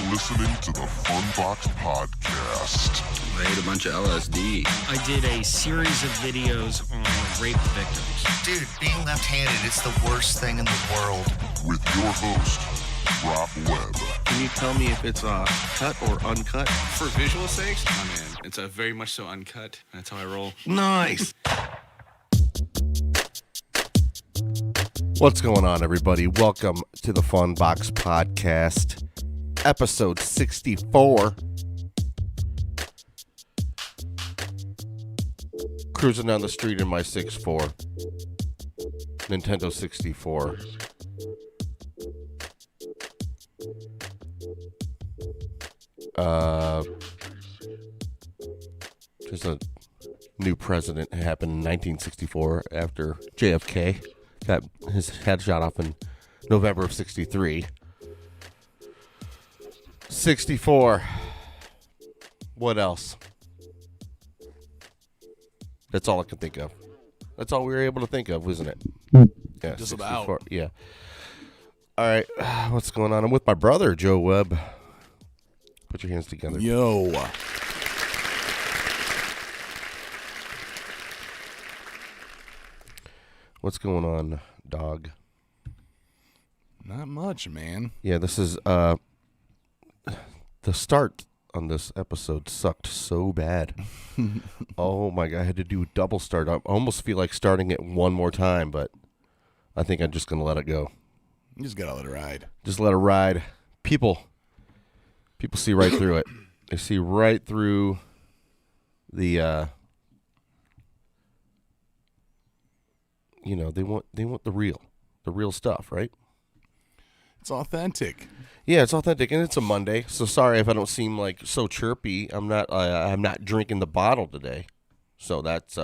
listening to the FunBox podcast. I ate a bunch of LSD. I did a series of videos on rape victims. Dude, being left-handed is the worst thing in the world. With your host, Rob Webb. Can you tell me if it's cut or uncut? For visual sakes? Oh man, it's a very much so uncut. That's how I roll. Nice. What's going on, everybody? Welcome to the FunBox podcast, episode 64. Cruising down the street in my 6'4", Nintendo 64. There's a new president happened in 1964 after JFK got his head shot off in November of 63. 64. What else? That's all I can think of. That's all we were able to think of, wasn't it? Yeah, Just 64. about. Yeah. All right. What's going on? I'm with my brother, Joe Webb. Put your hands together. Yo. What's going on, dog? Not much, man. Yeah, this is the start on this episode sucked so bad. Oh my god, I had to do a double start. I almost feel like starting it one more time, but I think I'm just gonna let it go. You just gotta let it ride. Just let it ride. People see right through it. They see right through the they want the real stuff, right? It's authentic. Yeah, it's authentic, and it's a Monday. So sorry if I don't seem like so chirpy. I'm not drinking the bottle today, so that's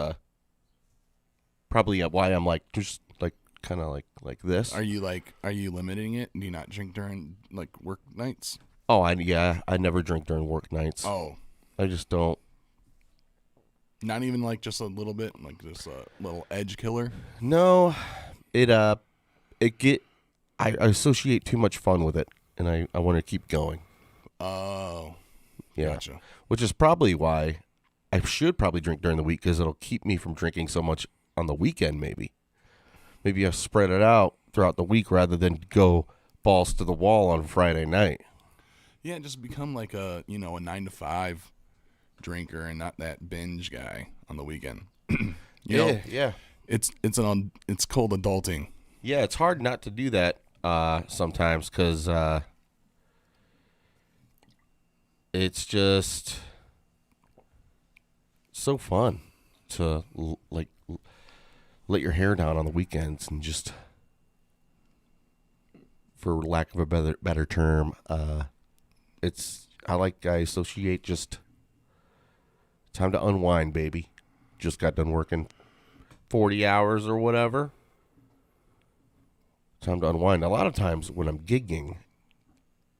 probably why I'm like just like kind of like this. Are you limiting it? Do you not drink during like work nights? Oh, I never drink during work nights. Oh, I just don't. not even like just a little bit, like this little edge killer. No, I associate too much fun with it, and I want to keep going. Oh, Yeah. Gotcha. Which is probably why I should probably drink during the week, because it'll keep me from drinking so much on the weekend. Maybe I spread it out throughout the week rather than go balls to the wall on Friday night. Yeah, just become like a 9 to 5 drinker and not that binge guy on the weekend. Yeah. It's called adulting. Yeah, it's hard not to do that sometimes, because it's just so fun to let your hair down on the weekends and just, for lack of a better term, I associate just time to unwind, baby. Just got done working 40 hours or whatever. Time to unwind. A lot of times when I'm gigging,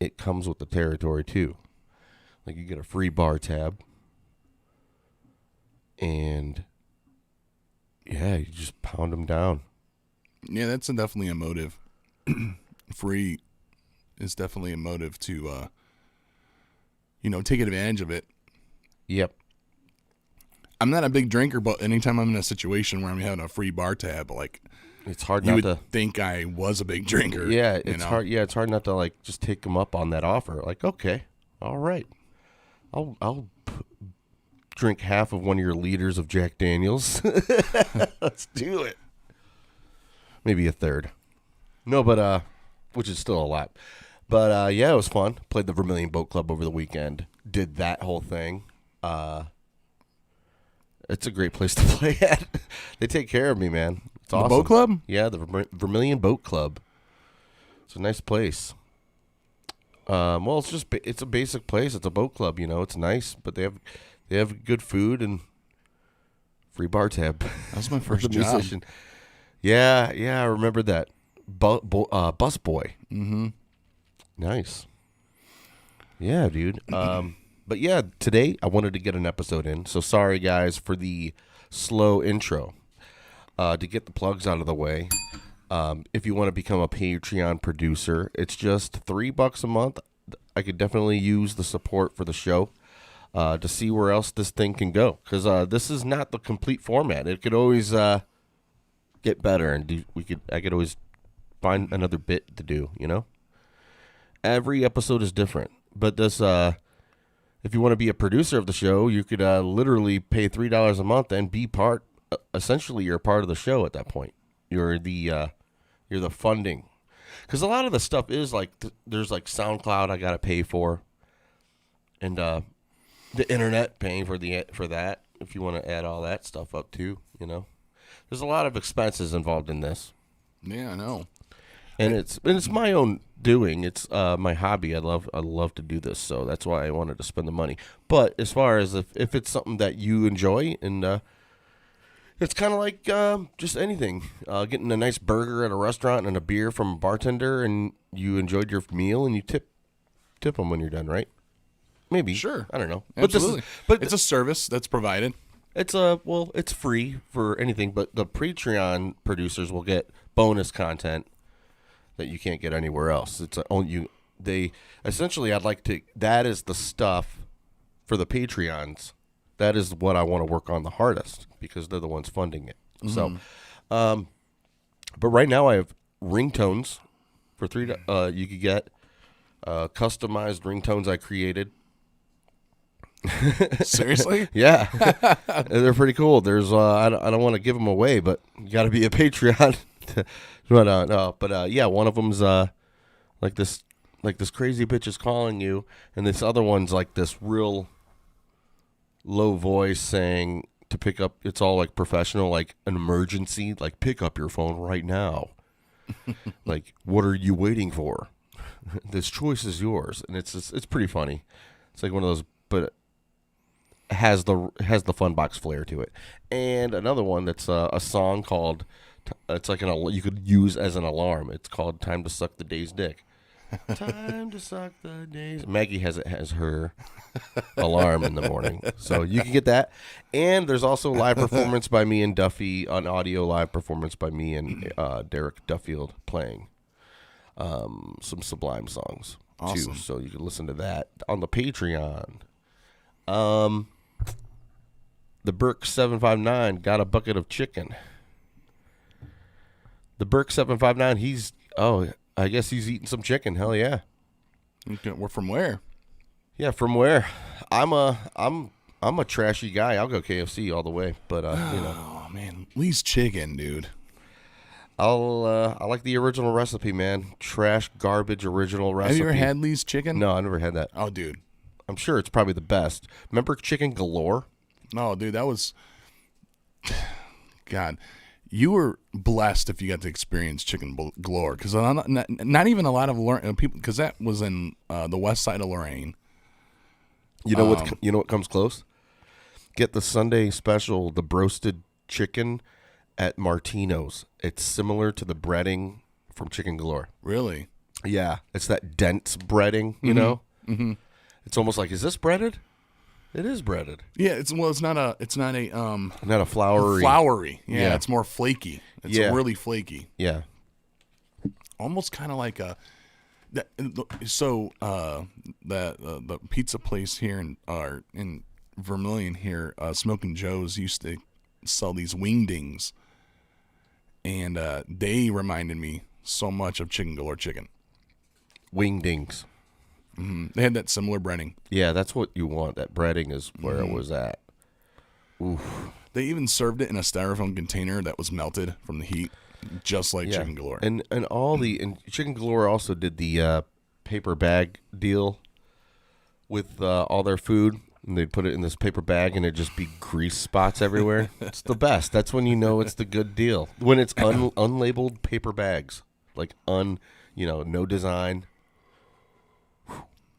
it comes with the territory too. Like, you get a free bar tab, and yeah, you just pound them down. Yeah, that's definitely a motive. Free is definitely a motive to, take advantage of it. Yep. I'm not a big drinker, but anytime I'm in a situation where I'm having a free bar tab, like, It's hard you not would to. think I was a big drinker. Yeah, it's hard. Yeah, it's hard not to like just take them up on that offer. Like, okay, all right, I'll drink half of one of your liters of Jack Daniels. Let's do it. Maybe a third. No, but which is still a lot. But yeah, it was fun. Played the Vermilion Boat Club over the weekend. Did that whole thing. It's a great place to play at. They take care of me, man. It's awesome. The boat club? Yeah, the Vermilion Boat Club. It's a nice place. Well, it's a basic place. It's a boat club, It's nice, but they have good food and free bar tab. That was my first job. Musician. Yeah, I remember that. Bus boy. Mm-hmm. Nice. Yeah, dude. But yeah, today I wanted to get an episode in. So sorry, guys, for the slow intro. To get the plugs out of the way, if you want to become a Patreon producer, it's just $3 a month. I could definitely use the support for the show to see where else this thing can go. Because this is not the complete format. It could always get better, and I could always find another bit to do. Every episode is different. But this, if you want to be a producer of the show, you could literally pay $3 a month and be part. Essentially, you're a part of the show at that point. You're the funding. Because a lot of the stuff is like there's like SoundCloud I gotta pay for, and the internet paying for that. If you want to add all that stuff up too, there's a lot of expenses involved in this. Yeah, I know. And it's my own doing. It's my hobby. I love to do this, so that's why I wanted to spend the money. But as far as if it's something that you enjoy, and it's kind of like just anything, getting a nice burger at a restaurant and a beer from a bartender, and you enjoyed your meal, and you tip them when you're done, right? Maybe. Sure. I don't know. Absolutely. But it's a service that's provided. It's free for anything, but the Patreon producers will get bonus content that you can't get anywhere else. That is the stuff for the Patreons. That is what I want to work on the hardest because they're the ones funding it. Mm-hmm. So, but right now I have ringtones for $3. You could get customized ringtones I created. Seriously? Yeah, they're pretty cool. There's I don't want to give them away, but you got to be a Patreon. Yeah, one of them's like this crazy bitch is calling you, and this other one's like this real low voice saying to pick up. It's all like professional, like an emergency, like pick up your phone right now. Like, what are you waiting for? This choice is yours, and it's pretty funny. It's like one of those, but it has the FunBox flair to it. And another one that's a song called. It's like you could use as an alarm. It's called "Time to Suck the Day's Dick." Time to suck the days. Maggie has her alarm in the morning, so you can get that. And there's also live performance by me and Duffy, an audio live performance by me and Derek Duffield playing some Sublime songs awesome. Too. So you can listen to that on the Patreon. The Burke 759 got a bucket of chicken. The Burke 759, I guess he's eating some chicken. Hell yeah. We're from where? Yeah, from where? I'm a trashy guy. I'll go KFC all the way, but Oh man, Lee's chicken, dude. I like the original recipe, man. Trash garbage original recipe. Have you ever had Lee's chicken? No, I never had that. Oh, dude. I'm sure it's probably the best. Remember Chicken Galore? No, dude, that was God. You were blessed if you got to experience Chicken Galore, because not even a lot of people, because that was in the west side of Lorraine. You know what comes close? Get the Sunday special, the broasted chicken at Martino's. It's similar to the breading from Chicken Galore. Really? Yeah, it's that dense breading. You know, it's almost like, is this breaded? It is breaded. Yeah, it's not a not a floury. Yeah, it's more flaky. It's really flaky. Yeah, almost kind of like the pizza place here in Vermilion here, Smoking Joe's used to sell these wingdings, and they reminded me so much of Chicken Galore chicken. Wingdings. Mm-hmm. They had that similar breading. Yeah, that's what you want. That breading is where it was at. Oof. They even served it in a styrofoam container that was melted from the heat, just like Chicken Galore. And Chicken Galore also did the paper bag deal with all their food, and they'd put it in this paper bag, and it'd just be grease spots everywhere. It's the best. That's when you know it's the good deal. When it's unlabeled paper bags, like no design.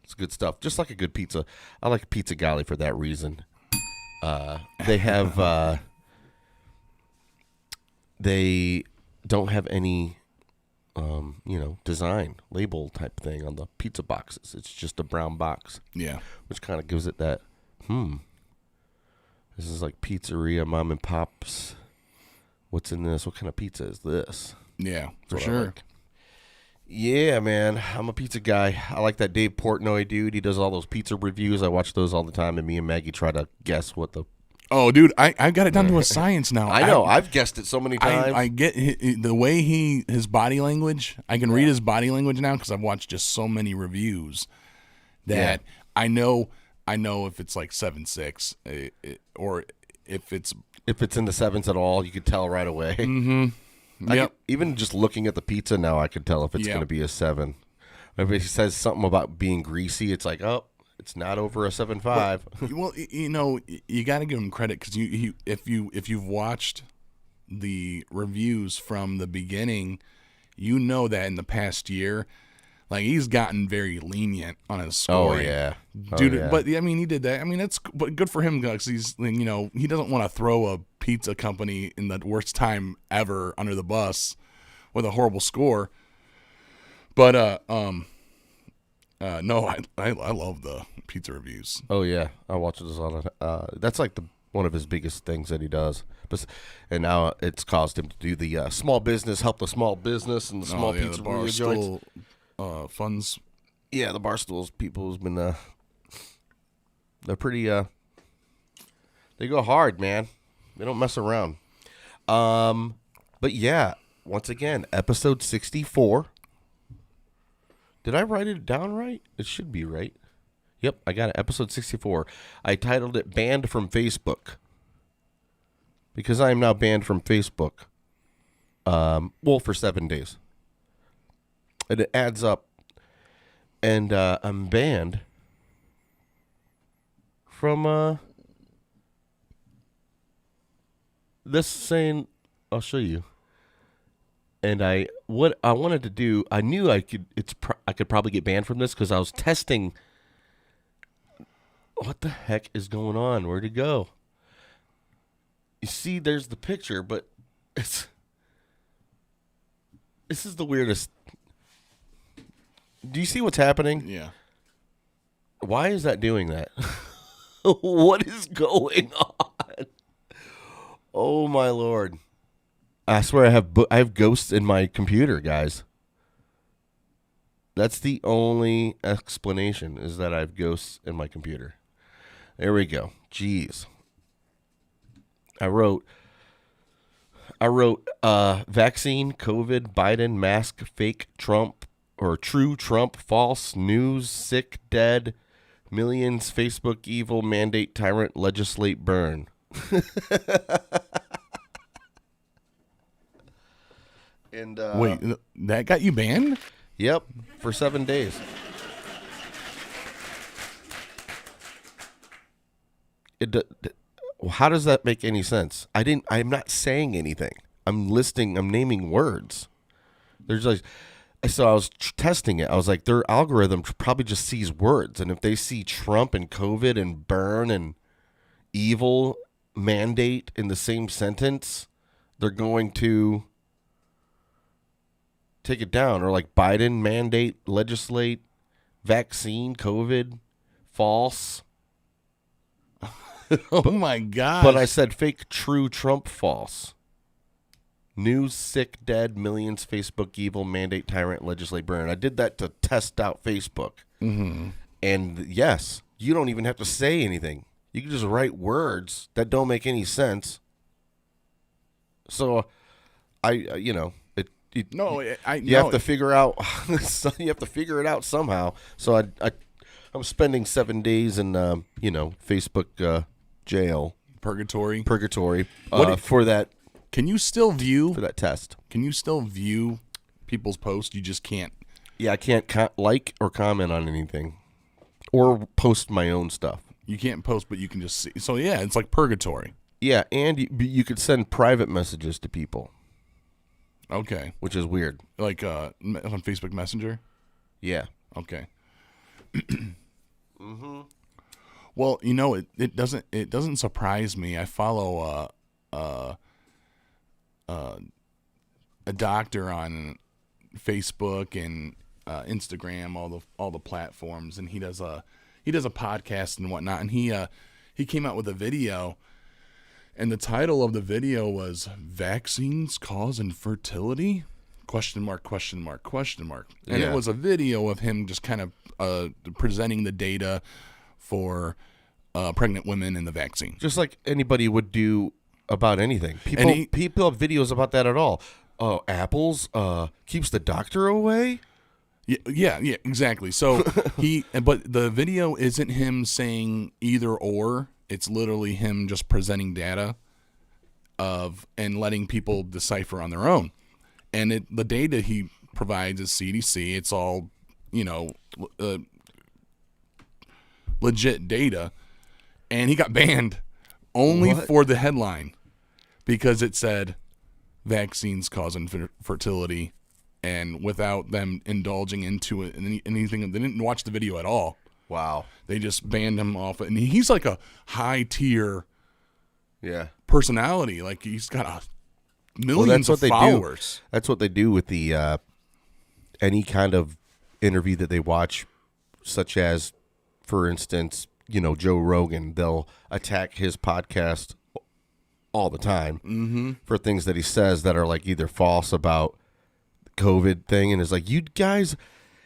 It's good stuff. Just like a good pizza. I like Pizza Galley for that reason. They have they don't have any design label type thing on the pizza boxes. It's just a brown box. Yeah. Which kind of gives it that this is like pizzeria, mom and pops. What's in this? What kind of pizza is this? Yeah, for That's what sure. I like. Yeah, man. I'm a pizza guy. I like that Dave Portnoy dude. He does all those pizza reviews. I watch those all the time, and me and Maggie try to guess what the... Oh, dude, I got it down to a science now. I know. I've guessed it so many times. I get the way his body language. I can read his body language now because I've watched just so many reviews that I know if it's like 7.6 or if it's in the sevens at all, you could tell right away. Mm-hmm. Yep. Even just looking at the pizza now, I could tell if it's going to be a 7. If it says something about being greasy, it's like, oh, it's not over a 7.5. Well, you got to give him credit because if you've watched the reviews from the beginning, you know that in the past year, like he's gotten very lenient on his scoring. Oh yeah, dude. Yeah. But I mean, he did that. I mean, that's good for him because he's he doesn't want to throw a pizza company in the worst time ever under the bus with a horrible score. But no, I love the pizza reviews. Oh yeah, I watch this all the time. That's like one of his biggest things that he does. And now it's caused him to do the small business, help the small business and the small pizza joints. Funds. Yeah, the Barstools people has been they're pretty they go hard, man. They don't mess around. But yeah, once again, episode 64. Did I write it down right? It should be right. Yep, I got it. Episode 64. I titled it Banned from Facebook. Because I am now banned from Facebook. For 7 days. And it adds up. And I'm banned from this saying, I'll show you. And what I wanted to do, I knew I could probably get banned from this because I was testing. What the heck is going on? Where'd it go? You see, there's the picture, but this is the weirdest. Do you see what's happening? Yeah. Why is that doing that? What is going on? Oh my Lord. I swear I have ghosts in my computer, guys. That's the only explanation, is that I have ghosts in my computer. There we go. Jeez. I wrote vaccine, COVID, Biden, mask, fake Trump, or true Trump, false, news, sick, dead, millions, Facebook, evil, mandate, tyrant, legislate, burn. And wait, that got you banned? Yep, for 7 days. How does that make any sense? I'm not saying anything. I'm naming words. There's like, so I was testing it. I was like, their algorithm probably just sees words, and if they see Trump and COVID and burn and evil, mandate in the same sentence, they're going to take it down. Or like Biden, mandate, legislate, vaccine, COVID, false. Oh my God. But I said fake, true, Trump, false. News, sick, dead, millions, Facebook, evil, mandate, tyrant, legislate, burn. I did that to test out Facebook. Mm-hmm. And yes, you don't even have to say anything. You can just write words that don't make any sense. So you have to figure out. You have to figure it out somehow. So I'm spending 7 days in Facebook jail, purgatory for that. Can you still view for that test? Can you still view people's posts? You just can't. Yeah, I can't like or comment on anything, or post my own stuff. You can't post, but you can just see. So yeah, it's like purgatory. Yeah, and you could send private messages to people. Okay, which is weird. Like on Facebook Messenger. Yeah. Okay. Mm-hmm. Well, it doesn't surprise me. I follow a doctor on Facebook and Instagram, all the platforms, and he does a podcast and whatnot. And he came out with a video, and the title of the video was "Vaccines Cause Infertility?" ? Question mark, question mark, question mark. And Yeah. it was a video of him just kind of presenting the data for pregnant women and the vaccine. Just like anybody would do about anything. And People have videos about that at all. Oh, apples keeps the doctor away? Yeah, exactly. So but the video isn't him saying either or. It's literally him just presenting data and letting people decipher on their own. And the data he provides is CDC. It's all, legit data. And he got banned only for the headline because it said vaccines cause infertility, and without them indulging into it and anything. They didn't watch the video at all. Wow. They just banned him off. And he's like a high tier personality. Like he's got millions of followers. That's what they do with the any kind of interview that they watch, such as, for instance, Joe Rogan. They'll attack his podcast all the time for things that he says that are like either false about the COVID thing, and it's like, you guys,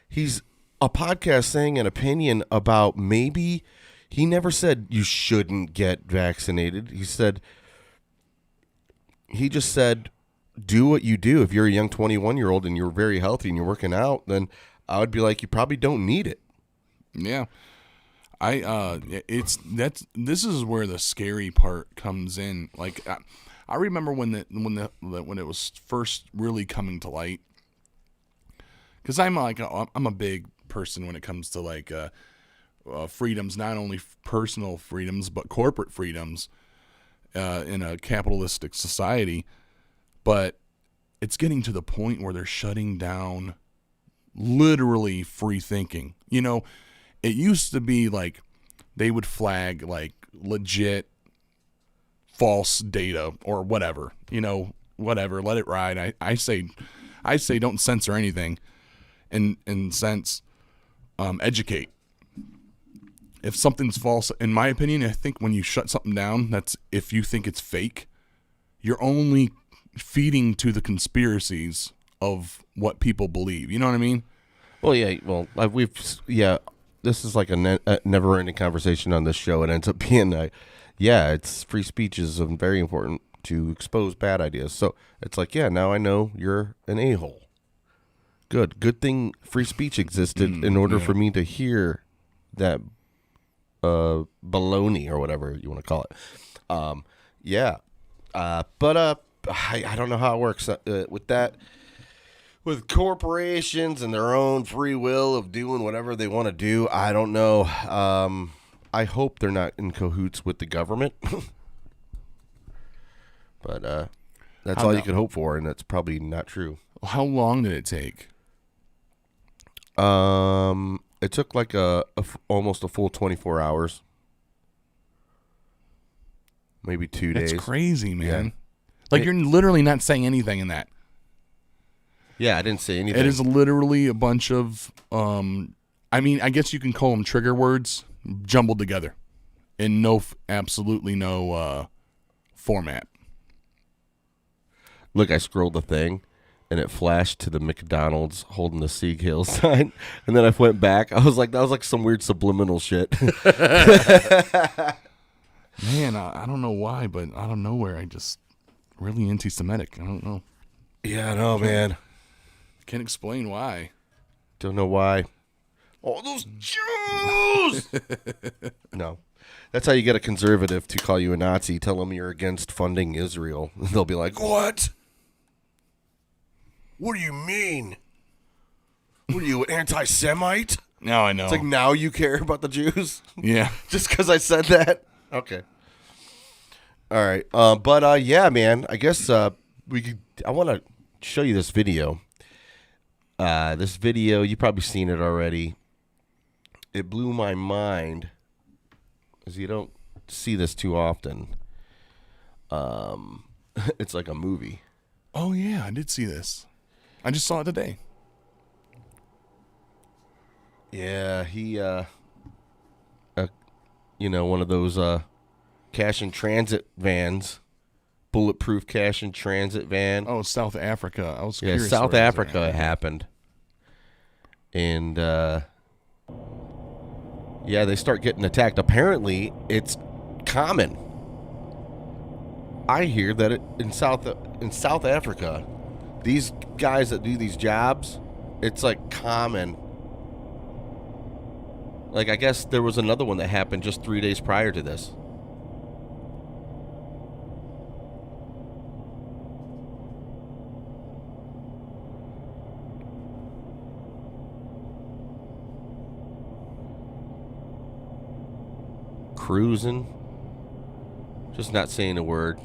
he's a podcast saying an opinion about maybe. He never said you shouldn't get vaccinated. He just said, do what you do. If you're a young 21-year-old and you're very healthy and you're working out, then I would be like, you probably don't need it. Yeah. This is where the scary part comes in. Like, I remember when it was first really coming to light, because I'm a big person when it comes to like freedoms, not only personal freedoms but corporate freedoms in a capitalistic society. But it's getting to the point where they're shutting down literally free thinking. It used to be like they would flag like legit false data or whatever, whatever, let it ride. I say don't censor anything and educate. If something's false, in my opinion, I think when you shut something down, that's if you think it's fake, you're only feeding to the conspiracies of what people believe. You know what I mean? Well, yeah. Well, this is like a never-ending conversation on this show. It ends up being, it's free speech is very important to expose bad ideas. So it's like, now I know you're an a-hole. Good thing free speech existed in order for me to hear that baloney or whatever you want to call it. But I don't know how it works with that. With corporations and their own free will of doing whatever they want to do, I don't know. I hope they're not in cahoots with the government. But that's all you can hope for, and that's probably not true. How long did it take? It took like almost a full 24 hours. Maybe 2 days. That's crazy, man. Like, you're literally not saying anything in that. Yeah, I didn't say anything. It is literally a bunch of, I guess you can call them trigger words jumbled together in absolutely no format. Look, I scrolled the thing, and it flashed to the McDonald's holding the Sieg Heil sign, and then I went back. I was like, that was like some weird subliminal shit. Man, I don't know why, but out of nowhere, I just really anti-Semitic. I don't know. Yeah, I know, man. Can't explain why. Don't know why. All those Jews! No. That's how you get a conservative to call you a Nazi. Tell them you're against funding Israel. They'll be like, what? What do you mean? What are you, an anti-Semite? Now I know. It's like, now you care about the Jews? Yeah. Just because I said that? Okay. All right. But man, I guess I want to show you this video. This video, you've probably seen it already. It blew my mind, because you don't see this too often. It's like a movie. Oh, yeah, I did see this. I just saw it today. Yeah, he, one of those cash and transit vans bulletproof cash in transit van. Oh, South Africa. I was Yeah, curious South where it was Africa at. happened. And, yeah, they start getting attacked. Apparently, it's common. I hear that in South Africa, these guys that do these jobs, it's like common. Like, I guess there was another one that happened just 3 days prior to this. Cruising, just not saying a word.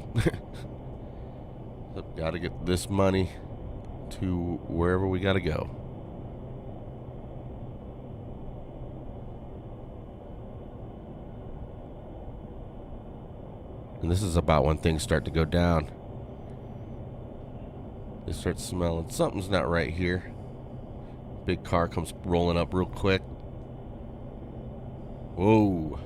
Got to get this money to wherever we got to go. And this is about when things start to go down. They start smelling something's not right here. Big car comes rolling up real quick. Whoa.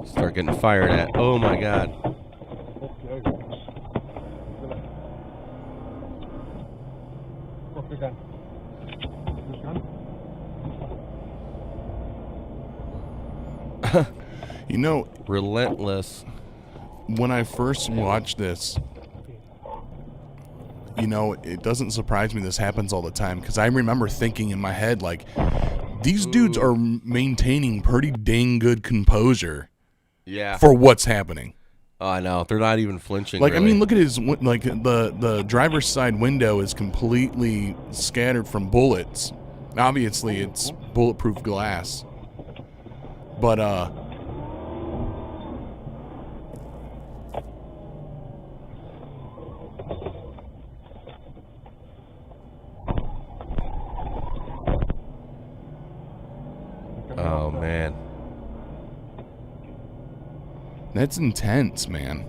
Start getting fired at. Oh my God. You know, Relentless. when I first watched this, you know, it doesn't surprise me this happens all the time, because I remember thinking in my head, like, these dudes are maintaining pretty dang good composure Yeah. for what's happening. Oh, I know. They're not even flinching. Like, really. I mean, look at his, like, the driver's side window is completely scattered from bullets. Obviously, it's bulletproof glass. But, Oh, man. that's intense, man.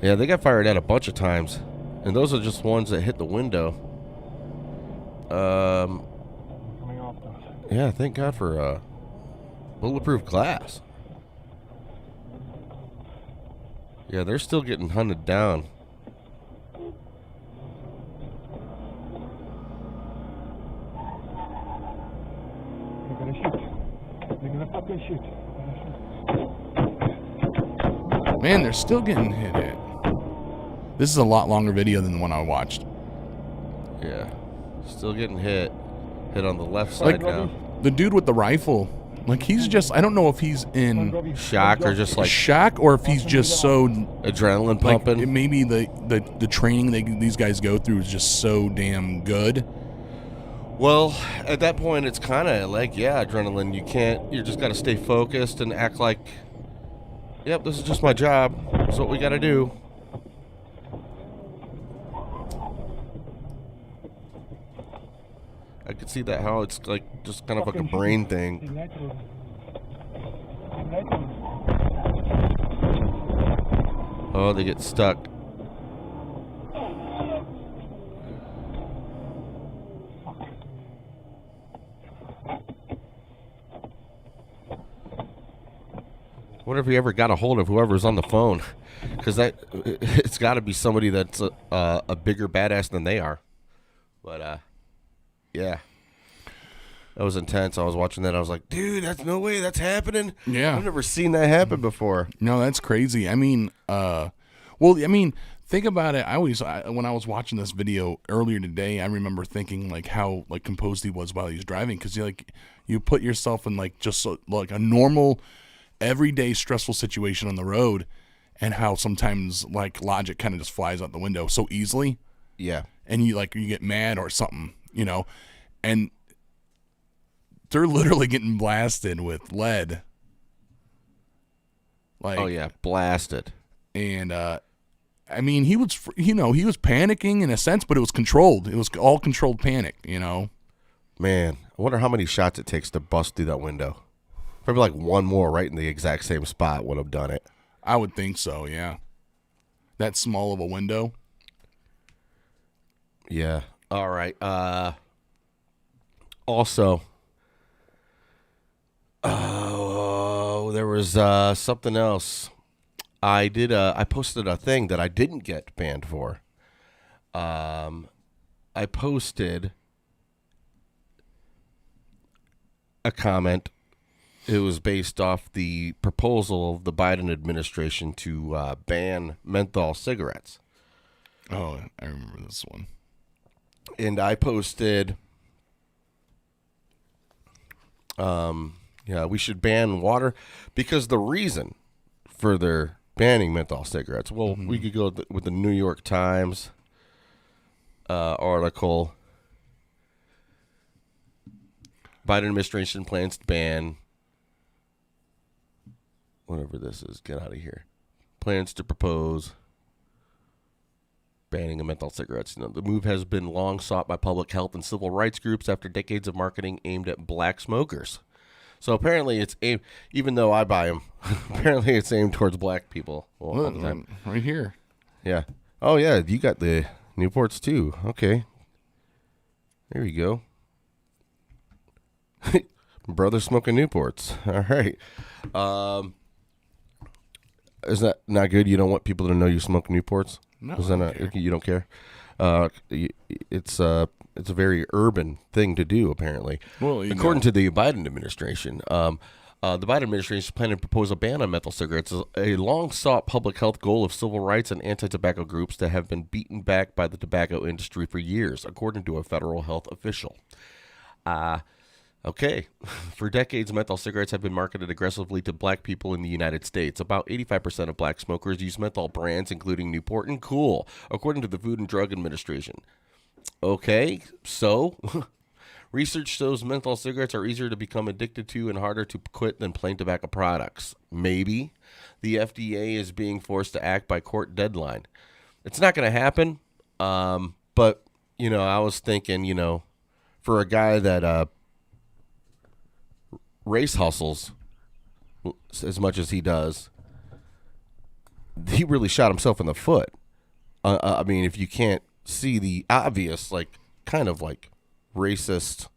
Yeah, they got fired at a bunch of times. And those are just ones that hit the window. Yeah, thank God for bulletproof glass. Yeah, they're still getting hunted down. They're gonna shoot. They're gonna fucking shoot. Man, they're still getting hit at. This is a lot longer video than the one I watched. Yeah. Still getting hit. Hit on the left side now. The dude with the rifle, like, he's just, I don't know if he's in Shock or just like shock or if he's just so, adrenaline like, pumping. maybe the training these guys go through is just so damn good. Well, at that point, it's kind of like, yeah, adrenaline. You just got to stay focused and act like, yep, this is just my job. This is what we got to do. I could see that how it's like just kind of like a brain thing. Oh, they get stuck. Wonder if he ever got a hold of whoever's on the phone, because it's got to be somebody that's a bigger badass than they are. But yeah, that was intense. I was watching that. I was like, dude, that's no way that's happening. Yeah. I've never seen that happen before. No, that's crazy. I mean, think about it. When I was watching this video earlier today, I remember thinking like how like composed he was while he was driving, because you put yourself in like just like a normal, everyday stressful situation on the road, and how sometimes like logic kind of just flies out the window so easily. Yeah. And you get mad or something, and they're literally getting blasted with lead. Like, Oh yeah, blasted. and I mean, he was panicking in a sense, but it was controlled. It was all controlled panic, Man, I wonder how many shots it takes to bust through that window. Probably like one more right in the exact same spot would have done it. I would think so, yeah. That small of a window. Yeah. All right. Also, there was something else. I posted a thing that I didn't get banned for. I posted a comment. It was based off the proposal of the Biden administration to ban menthol cigarettes. Oh, I remember this one. And I posted, we should ban water because the reason for their banning menthol cigarettes. Well, we could go with the New York Times article. Biden administration plans to ban whatever this is. Get out of here. Plans to propose banning of menthol cigarettes. The move has been long sought by public health and civil rights groups after decades of marketing aimed at black smokers. So apparently it's aimed, even though I buy them, apparently it's aimed towards black people. Well, Look, right here. yeah. Oh, yeah, you got the Newports too. Okay. There you go. Brother smoking Newports. All right. Is that not good? You don't want people to know you smoke Newports? No, Is that I don't not, care. you don't care? It's a very urban thing to do, apparently. Well, According to the Biden administration, the Biden administration is planning to propose a ban on menthol cigarettes, a long-sought public health goal of civil rights and anti-tobacco groups that have been beaten back by the tobacco industry for years, according to a federal health official. Okay. For decades, menthol cigarettes have been marketed aggressively to black people in the United States. About 85% of black smokers use menthol brands, including Newport and Kool, according to the Food and Drug Administration. Okay, so research shows menthol cigarettes are easier to become addicted to and harder to quit than plain tobacco products. Maybe the FDA is being forced to act by court deadline. It's not going to happen, but, I was thinking, for a guy that race hustles as much as he does, he really shot himself in the foot. I mean, if you can't see the obvious, kind of racist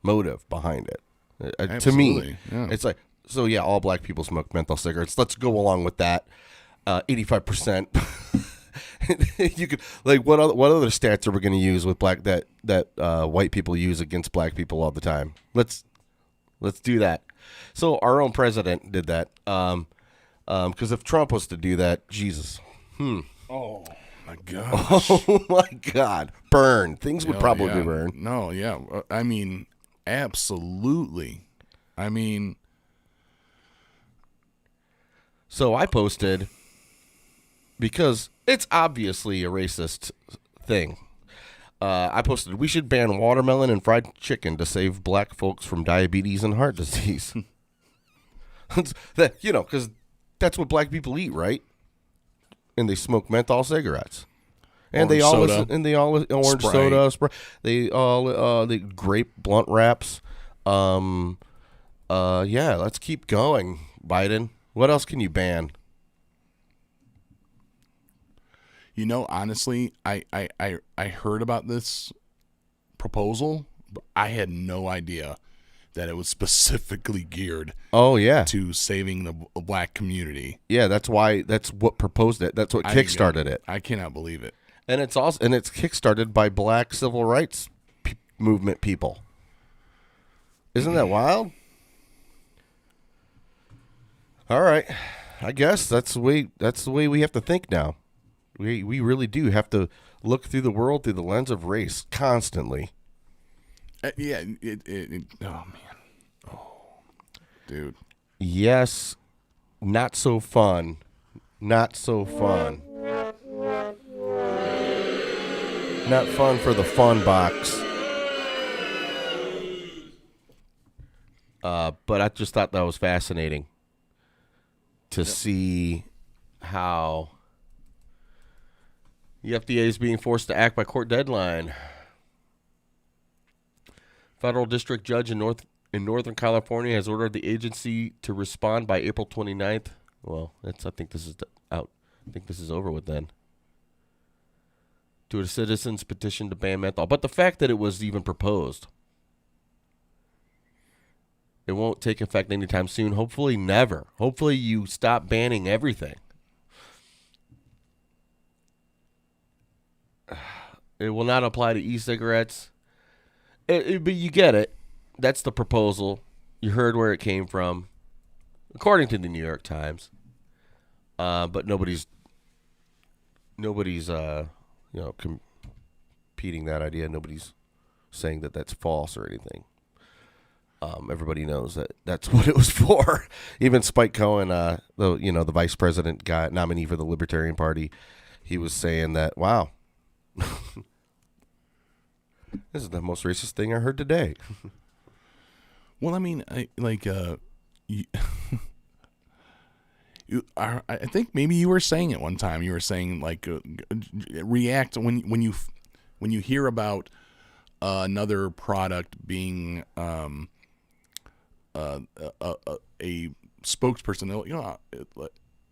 motive behind it. To me, yeah. it's like, so yeah, all black people smoke menthol cigarettes. Let's go along with that. 85%. You could what other stats are we going to use with black that white people use against black people all the time? Let's do that. So our own president did that. Because if Trump was to do that, Jesus. Oh, my gosh. Oh, my God. Burn. Things would probably yeah. burn. No, yeah. I mean, absolutely. I mean. So I posted, because it's obviously a racist thing. I posted, we should ban watermelon and fried chicken to save black folks from diabetes and heart disease. Because that's what black people eat, right? And they smoke menthol cigarettes. And Orange soda. Orange Sprite. soda, they grape blunt wraps. Let's keep going, Biden. What else can you ban? Honestly, I heard about this proposal, but I had no idea that it was specifically geared to saving the black community. Yeah, that's what proposed it. That's what kickstarted it. I cannot believe it. And it's kickstarted by black civil rights movement people. Isn't that wild? All right. I guess that's the way we have to think now. We really do have to look through the world through the lens of race constantly. Yeah. Oh man. Oh, dude. Yes. Not so fun. Not so fun. Not fun for the FunBox. But I just thought that was fascinating to see how the FDA is being forced to act by court deadline. Federal district judge in Northern California has ordered the agency to respond by April 29th. Well, I think this is out. I think this is over with then. To a citizen's petition to ban menthol. But the fact that it was even proposed. It won't take effect anytime soon. Hopefully never. Hopefully you stop banning everything. It will not apply to e-cigarettes. But you get it. That's the proposal. You heard where it came from, according to the New York Times. But nobody's competing that idea. Nobody's saying that that's false or anything. Everybody knows that that's what it was for. Even Spike Cohen, the vice president guy, nominee for the Libertarian Party, he was saying that, wow, this is the most racist thing I heard today. Well, I mean, I think maybe you were saying it one time. You were saying react when you hear about another product being a spokesperson.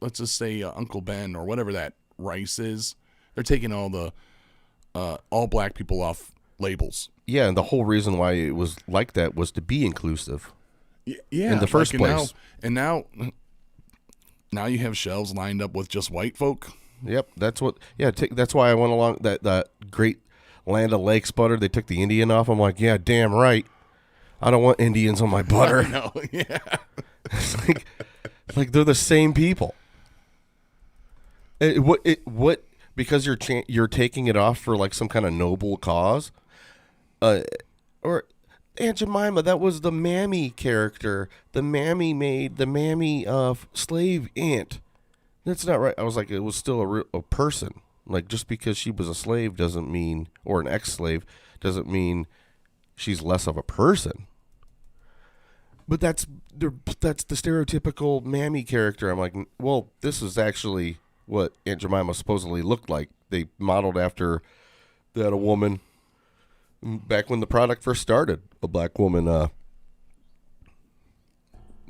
Let's just say Uncle Ben or whatever that rice is. They're taking all the all black people off labels. Yeah, and the whole reason why it was like that was to be inclusive. Yeah, in the first place. Now you have shelves lined up with just white folk. Yep, that's what. Yeah, that's why I went along that great Land O'Lakes butter. They took the Indian off. I'm like, yeah, damn right. I don't want Indians on my butter. No, yeah. It's like they're the same people. What? Because you're taking it off for like some kind of noble cause, or Aunt Jemima, that was the mammy character. The mammy slave aunt. That's not right. I was like, it was still a person. Like, just because she was a slave doesn't mean, or an ex-slave doesn't mean she's less of a person. But that's the stereotypical mammy character. I'm like, well, this is actually what Aunt Jemima supposedly looked like. They modeled after that a woman back when the product first started, a black woman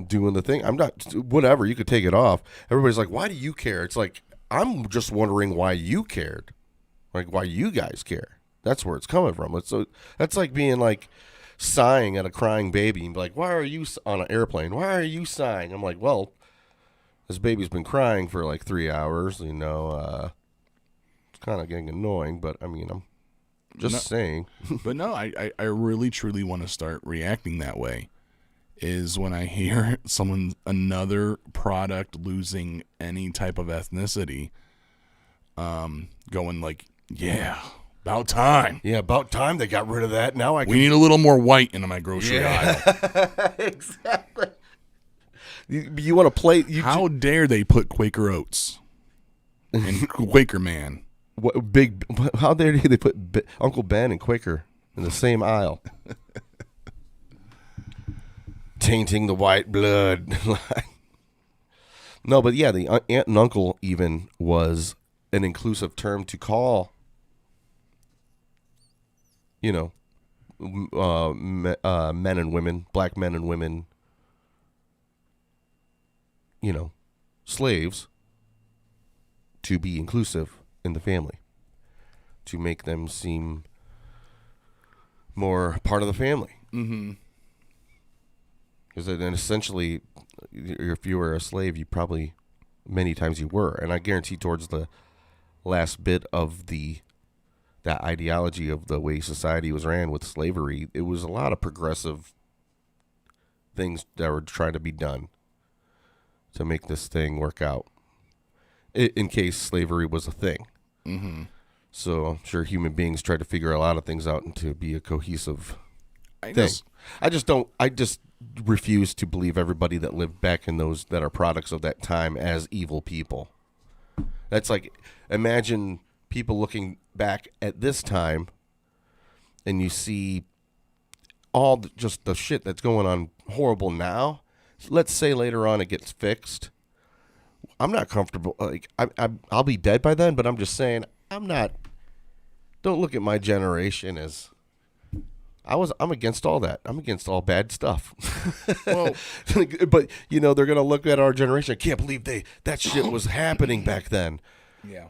doing the thing. I'm not, whatever, you could take it off. Everybody's like, why do you care? It's like, I'm just wondering why you cared. Like, why you guys care. That's where it's coming from. That's like being like sighing at a crying baby and be like, why are you on an airplane? Why are you sighing? I'm like, well, this baby's been crying for like 3 hours. It's kind of getting annoying, but I mean, I'm just saying. But no, I really truly want to start reacting that way. Is when I hear another product losing any type of ethnicity, going like, yeah, about time. Yeah, about time they got rid of that. Now we need a little more white in my grocery aisle. Exactly. You want to play? How dare they put Quaker Oats and Quaker Man? How dare they put Uncle Ben and Quaker in the same aisle? Tainting the white blood. No, but yeah, the aunt and uncle even was an inclusive term to call, men and women, black men and women, slaves, to be inclusive in the family, to make them seem more part of the family. Mm-hmm. Because then essentially, if you were a slave, you probably, many times you were. And I guarantee towards the last bit of that ideology of the way society was ran with slavery, it was a lot of progressive things that were trying to be done to make this thing work out, in case slavery was a thing. Mm-hmm. So I'm sure human beings tried to figure a lot of things out and to be a cohesive thing. I just refuse to believe everybody that lived back in those that are products of that time as evil people. That's like, imagine people looking back at this time and you see just the shit that's going on horrible now. Let's say later on it gets fixed. I'm not comfortable. Like, I'll be dead by then, but I'm just saying, don't look at my generation as, I'm against all that. I'm against all bad stuff. Well, but they're going to look at our generation. I can't believe that shit was happening back then. Yeah.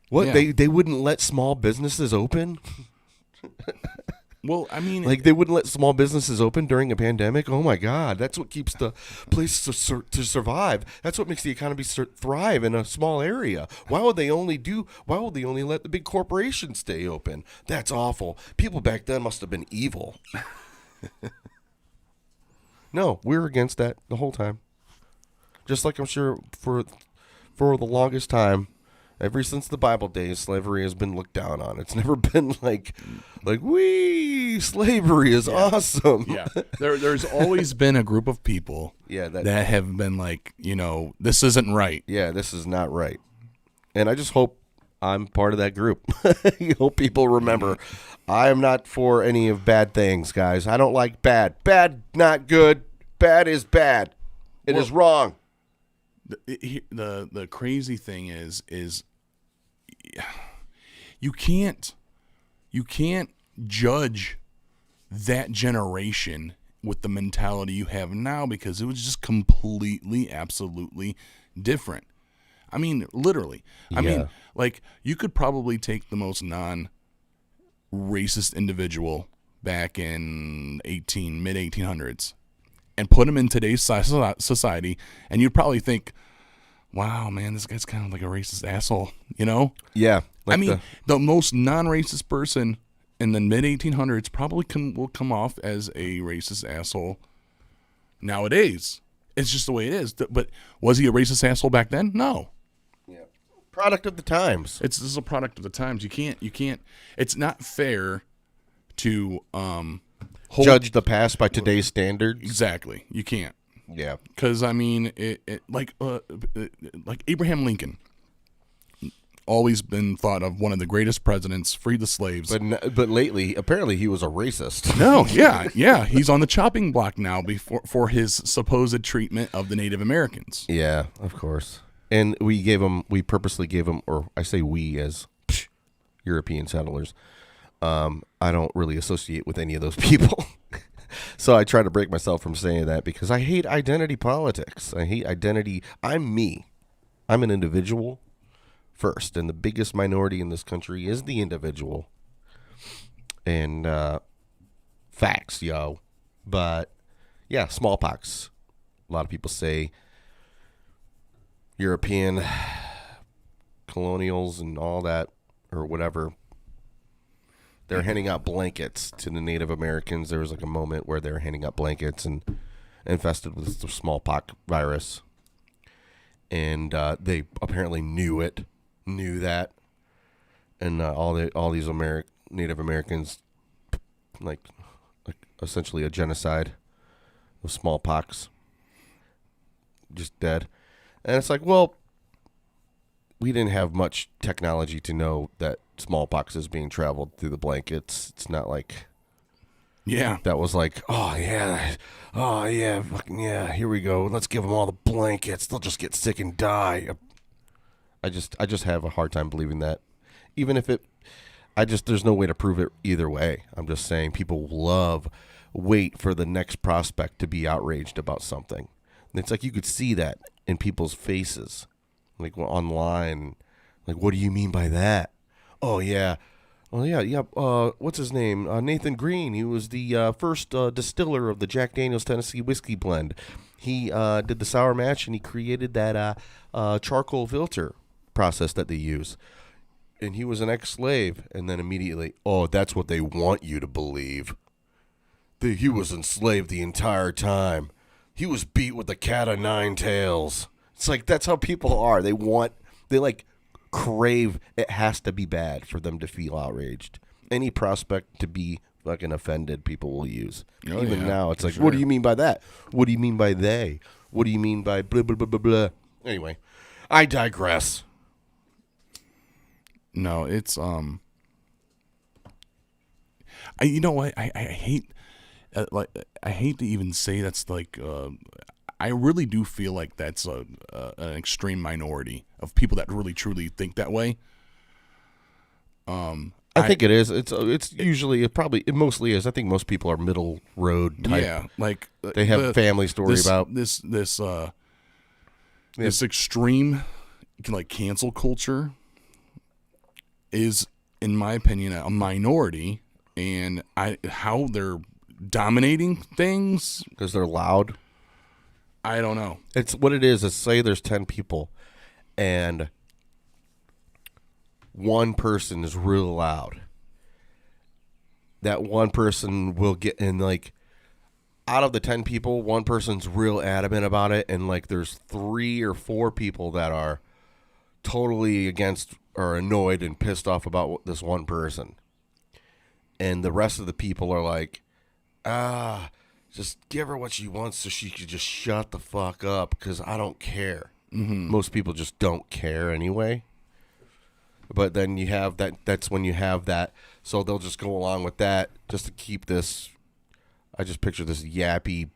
What? Yeah. They wouldn't let small businesses open? Well, I mean, Like, they wouldn't let small businesses open during a pandemic. Oh my God, that's what keeps the place to survive. That's what makes the economy thrive in a small area. Why would they only let the big corporations stay open? That's awful. People back then must have been evil. No, we were against that the whole time. Just like I'm sure for the longest time, ever since the Bible days, slavery has been looked down on. It's never been like slavery is awesome. yeah, there's always been a group of people that have been like, this isn't right. Yeah, this is not right. And I just hope I'm part of that group. I hope people remember I am not for any of bad things, guys. I don't like bad. Bad, not good. Bad is bad. It is wrong. The crazy thing is you can't judge that generation with the mentality you have now, because it was just completely, absolutely different. I mean, literally. I mean, like, you could probably take the most non-racist individual back in mid-1800s and put him in today's society, and you'd probably think, wow, man, this guy's kind of like a racist asshole, Yeah. I mean, the most non-racist person in the mid-1800s probably will come off as a racist asshole nowadays. It's just the way it is. But was he a racist asshole back then? No. Yeah. Product of the times. This is a product of the times. You can't. It's not fair to judge the past by today's standards. Exactly. You can't. Yeah. Because I mean, like Abraham Lincoln, always been thought of one of the greatest presidents, freed the slaves. But lately, apparently, he was a racist. No, yeah, he's on the chopping block now for his supposed treatment of the Native Americans. Yeah, of course. And we purposely gave him, or I say we as European settlers. I don't really associate with any of those people. So I try to break myself from saying that, because I hate identity politics. I hate identity. I'm me. I'm an individual first, and the biggest minority in this country is the individual. And facts, yo. But yeah, smallpox. A lot of people say European colonials and all that, or whatever, they're handing out blankets to the Native Americans. There was like a moment where they were handing out blankets and infested with the smallpox virus. And they apparently knew that. And all these Native Americans, like essentially a genocide of smallpox, just dead. And it's like, well, we didn't have much technology to know that smallpox is being traveled through the blankets. It's not like, that was like, oh yeah, fucking yeah, here we go. Let's give them all the blankets. They'll just get sick and die. I just have a hard time believing that. Even if there's no way to prove it either way. I'm just saying people wait for the next prospect to be outraged about something. And it's like you could see that in people's faces, like online. Like, what do you mean by that? Oh, yeah. Well, yeah. What's his name? Nathan Green. He was the first distiller of the Jack Daniel's Tennessee Whiskey Blend. He did the sour mash, and he created that charcoal filter process that they use. And he was an ex-slave. And then immediately, oh, that's what they want you to believe. He was enslaved the entire time. He was beat with a cat of nine tails. It's like, that's how people are. They crave, it has to be bad for them to feel outraged. Any prospect to be fucking offended, people will use. Even now, it's like, what do you mean by that? What do you mean by they? What do you mean by blah, blah, blah, blah, blah? Anyway, I digress. No, it's, you know what? I hate, I hate to even say that's like, I really do feel like that's an extreme minority of people that really truly think that way. I think it is. It's usually it mostly is. I think most people are middle road type. Yeah, like they have family story about this extreme like cancel culture is, in my opinion, a minority and how they're dominating things. Because they're loud. I don't know. It's what it is say there's 10 people and one person is real loud. That one person will get in, like, out of the 10 people, one person's real adamant about it, and like there's 3 or 4 people that are totally against or annoyed and pissed off about this one person. And the rest of the people are like, just give her what she wants so she could just shut the fuck up because I don't care. Mm-hmm. Most people just don't care anyway. But then you have that's when you have that. So they'll just go along with that just to keep this. I just picture this yappy,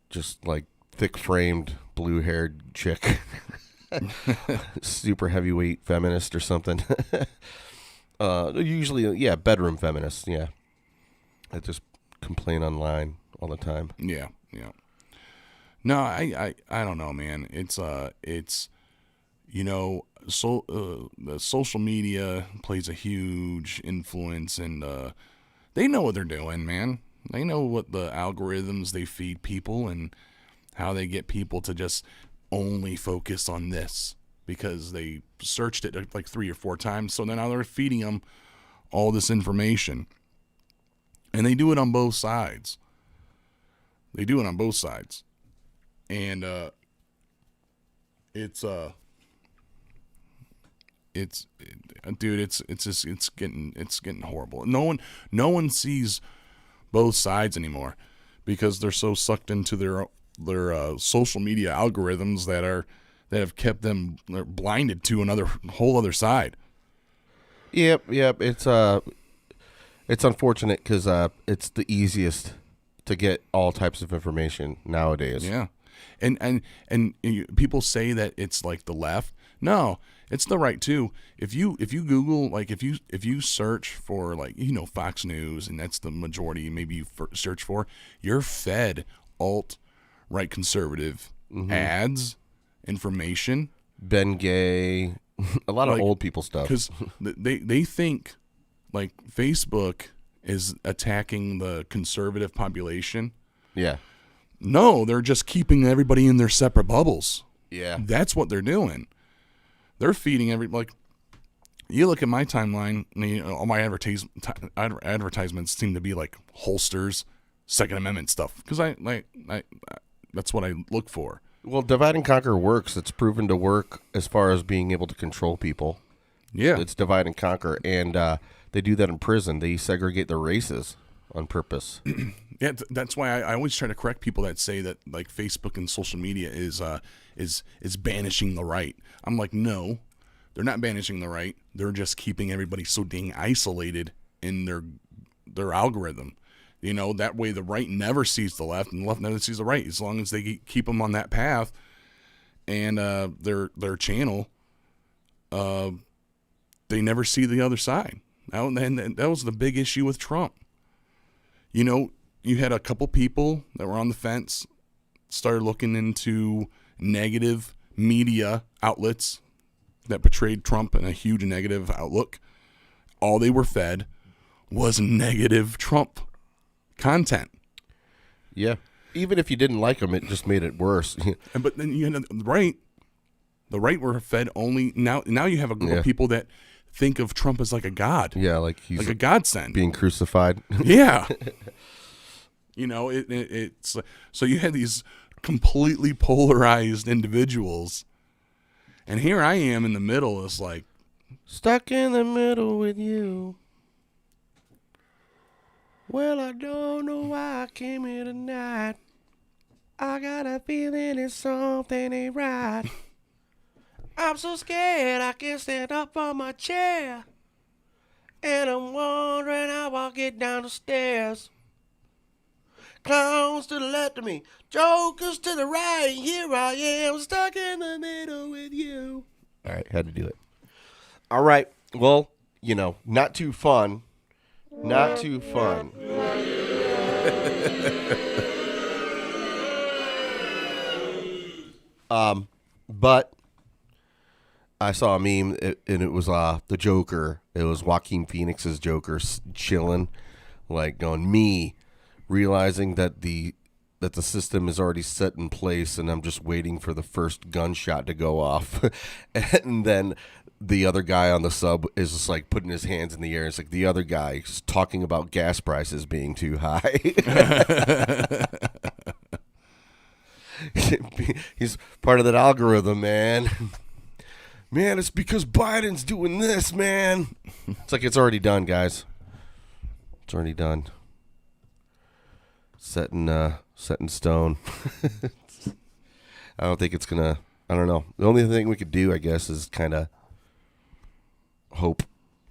just like thick-framed, blue-haired chick. Super heavyweight feminist or something. Usually, yeah, bedroom feminist, yeah. I just complain online all the time. Yeah. No, I don't know, man. It's the social media plays a huge influence, and they know what they're doing, man. They know what the algorithms they feed people and how they get people to just only focus on this because they searched it like 3 or 4 times. So then now they're feeding them all this information. And they do it on both sides. And it's getting horrible. No one sees both sides anymore because they're so sucked into their social media algorithms that have kept them blinded to whole other side. Yep. It's unfortunate because it's the easiest to get all types of information nowadays. Yeah, and people say that it's like the left. No, it's the right too. If you Google, like if you search for, like, Fox News, and that's the majority maybe you search for, you're fed alt-right conservative ads, information. Ben Gay, a lot of old people stuff. Because they think like Facebook is attacking the conservative population. Yeah. No, they're just keeping everybody in their separate bubbles. Yeah. That's what they're doing. They're feeding you look at my timeline, all my advertisements seem to be like holsters, Second Amendment stuff, because I that's what I look for. Well, divide and conquer works. It's proven to work as far as being able to control people. Yeah. It's divide and conquer, and they do that in prison. They segregate their races on purpose. Yeah, that's why I always try to correct people that say that like Facebook and social media is banishing the right. I'm like, no, they're not banishing the right. They're just keeping everybody so dang isolated in their algorithm. That way the right never sees the left and the left never sees the right, as long as they keep them on that path and their channel. They never see the other side. And that was the big issue with Trump. You had a couple people that were on the fence, started looking into negative media outlets that portrayed Trump in a huge negative outlook. All they were fed was negative Trump content. Yeah. Even if you didn't like them, it just made it worse. But then you had the right. The right were fed only now. Now you have a group of people that think of Trump as like a god. Yeah, like he's like a godsend being crucified. Yeah. It's so you had these completely polarized individuals, and here I am in the middle. It's like stuck in the middle with you. Well, I don't know why I came here tonight. I got a feeling it's something ain't right. I'm so scared I can't stand up on my chair. And I'm wondering how I'll get down the stairs. Clowns to the left of me, jokers to the right. Here I am, stuck in the middle with you. All right, had to do it. All right, well, not too fun. Not too fun. But I saw a meme, and it was the Joker. It was Joaquin Phoenix's Joker chilling, like going, me, realizing that the system is already set in place, and I'm just waiting for the first gunshot to go off. And then the other guy on the sub is just like putting his hands in the air. It's like the other guy is talking about gas prices being too high. He's part of that algorithm, man. Man, it's because Biden's doing this, man. It's like it's already done, guys. It's already done. Set in stone. I don't think it's gonna. I don't know. The only thing we could do, I guess, is kind of hope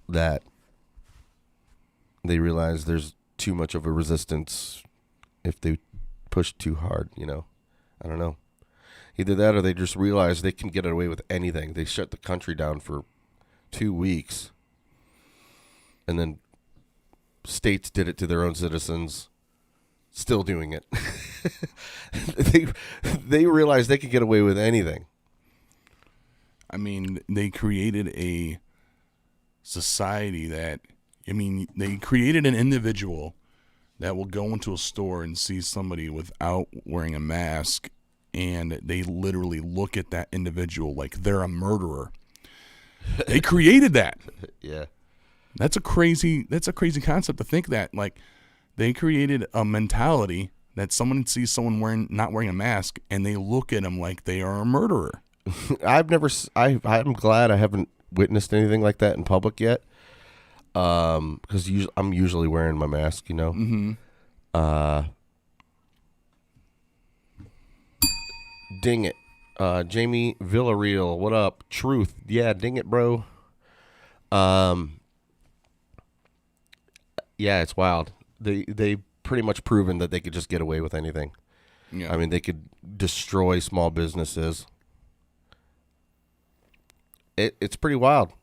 that they realize there's too much of a resistance if they push too hard. I don't know. Either that or they just realize they can get away with anything. They shut the country down for 2 weeks, and then states did it to their own citizens. Still doing it. They realized they could get away with anything. I mean, they created a society they created an individual that will go into a store and see somebody without wearing a mask, and they literally look at that individual like they're a murderer. They created that. Yeah. That's a crazy concept to think that, like, they created a mentality that someone sees someone not wearing a mask and they look at them like they are a murderer. I'm glad I haven't witnessed anything like that in public yet. Because I'm usually wearing my mask, Mm-hmm. Ding it. Jamie Villarreal, what up? Truth. Yeah, ding it, bro. Yeah, it's wild. They pretty much proven that they could just get away with anything. Yeah. I mean, they could destroy small businesses. It's pretty wild.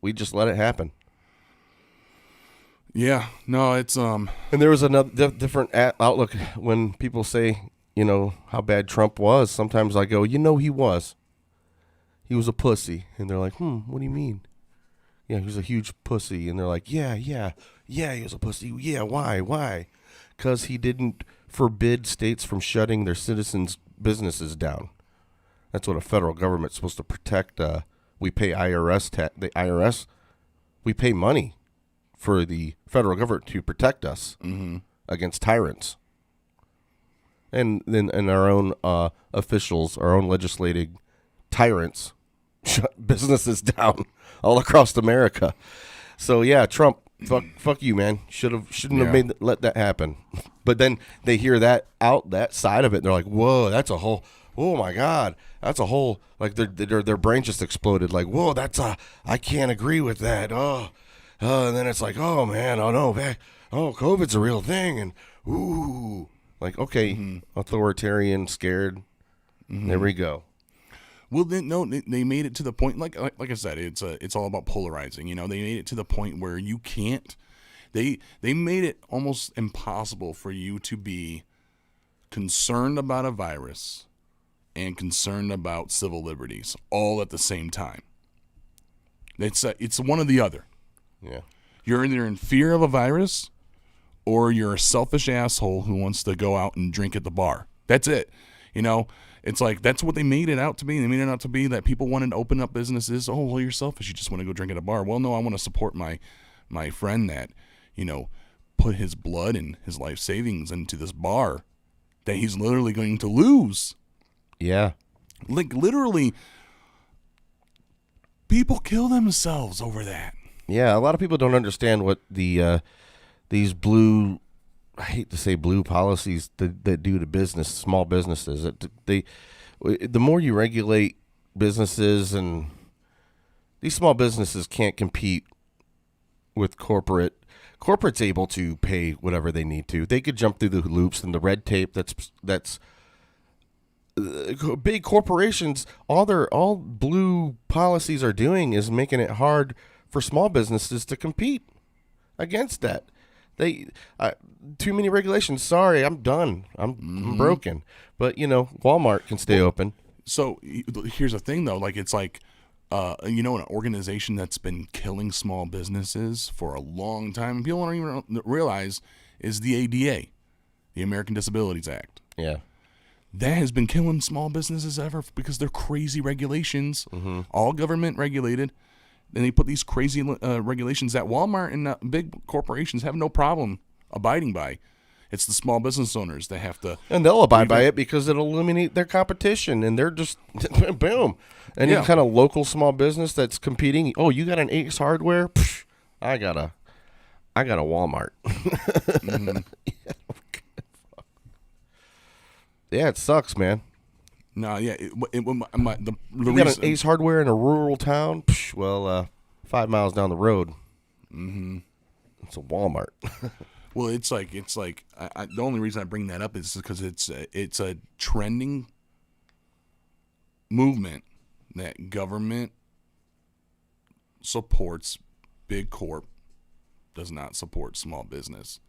We just let it happen. Yeah. No, it's And there was another different outlook when people say, how bad Trump was. Sometimes I go, he was. He was a pussy. And they're like, what do you mean? Yeah, he was a huge pussy. And they're like, yeah, he was a pussy. Yeah, why? Because he didn't forbid states from shutting their citizens' businesses down. That's what a federal government's supposed to protect. We pay the IRS, we pay money for the federal government to protect us against tyrants. And then our own officials, our own legislating tyrants, shut businesses down all across America. So yeah, Trump, fuck you, man. Shouldn't have let that happen. But then they hear that side of it, and they're like, whoa, that's a whole. Oh my God, that's a whole. Like their brain just exploded. Like, whoa, I can't agree with that. And then it's like, oh man, oh no, COVID's a real thing, and ooh. Like, okay, authoritarian, scared. There we go. Well, they made it to the point, like I said, it's all about polarizing. They made it to the point where you can't. They made it almost impossible for you to be concerned about a virus and concerned about civil liberties all at the same time. It's one or the other. Yeah, you're either in fear of a virus, or you're a selfish asshole who wants to go out and drink at the bar. That's it. It's like that's what they made it out to be. They made it out to be that people wanted to open up businesses. Oh, well, you're selfish. You just want to go drink at a bar. Well, no, I want to support my friend that, put his blood and his life savings into this bar that he's literally going to lose. Yeah. Like, literally, people kill themselves over that. Yeah, a lot of people don't understand what these blue, I hate to say blue policies that do to small businesses. The more you regulate businesses, and these small businesses can't compete with corporate. Corporate's able to pay whatever they need to. They could jump through the loops and the red tape that's big corporations. All blue policies are doing is making it hard for small businesses to compete against that. Too many regulations. Sorry, I'm done. I'm broken. But Walmart can stay open. So here's the thing, though. Like, it's like you know, an organization that's been killing small businesses for a long time, and people don't even realize, is the ADA, the American Disabilities Act. Yeah. That has been killing small businesses ever because they're crazy regulations, all government regulated. And they put these crazy regulations that Walmart and big corporations have no problem abiding by. It's the small business owners that have to. And they'll abide by it because it'll eliminate their competition, and they're just boom. Any kind of local small business that's competing. Oh, you got an Ace Hardware? Psh, I got a Walmart. Yeah, it sucks, man. No, yeah. The You got an Ace Hardware in a rural town? Psh, well, 5 miles down the road, it's a Walmart. Well, it's like the only reason I bring that up is because it's a trending movement that government supports big corp, does not support small business.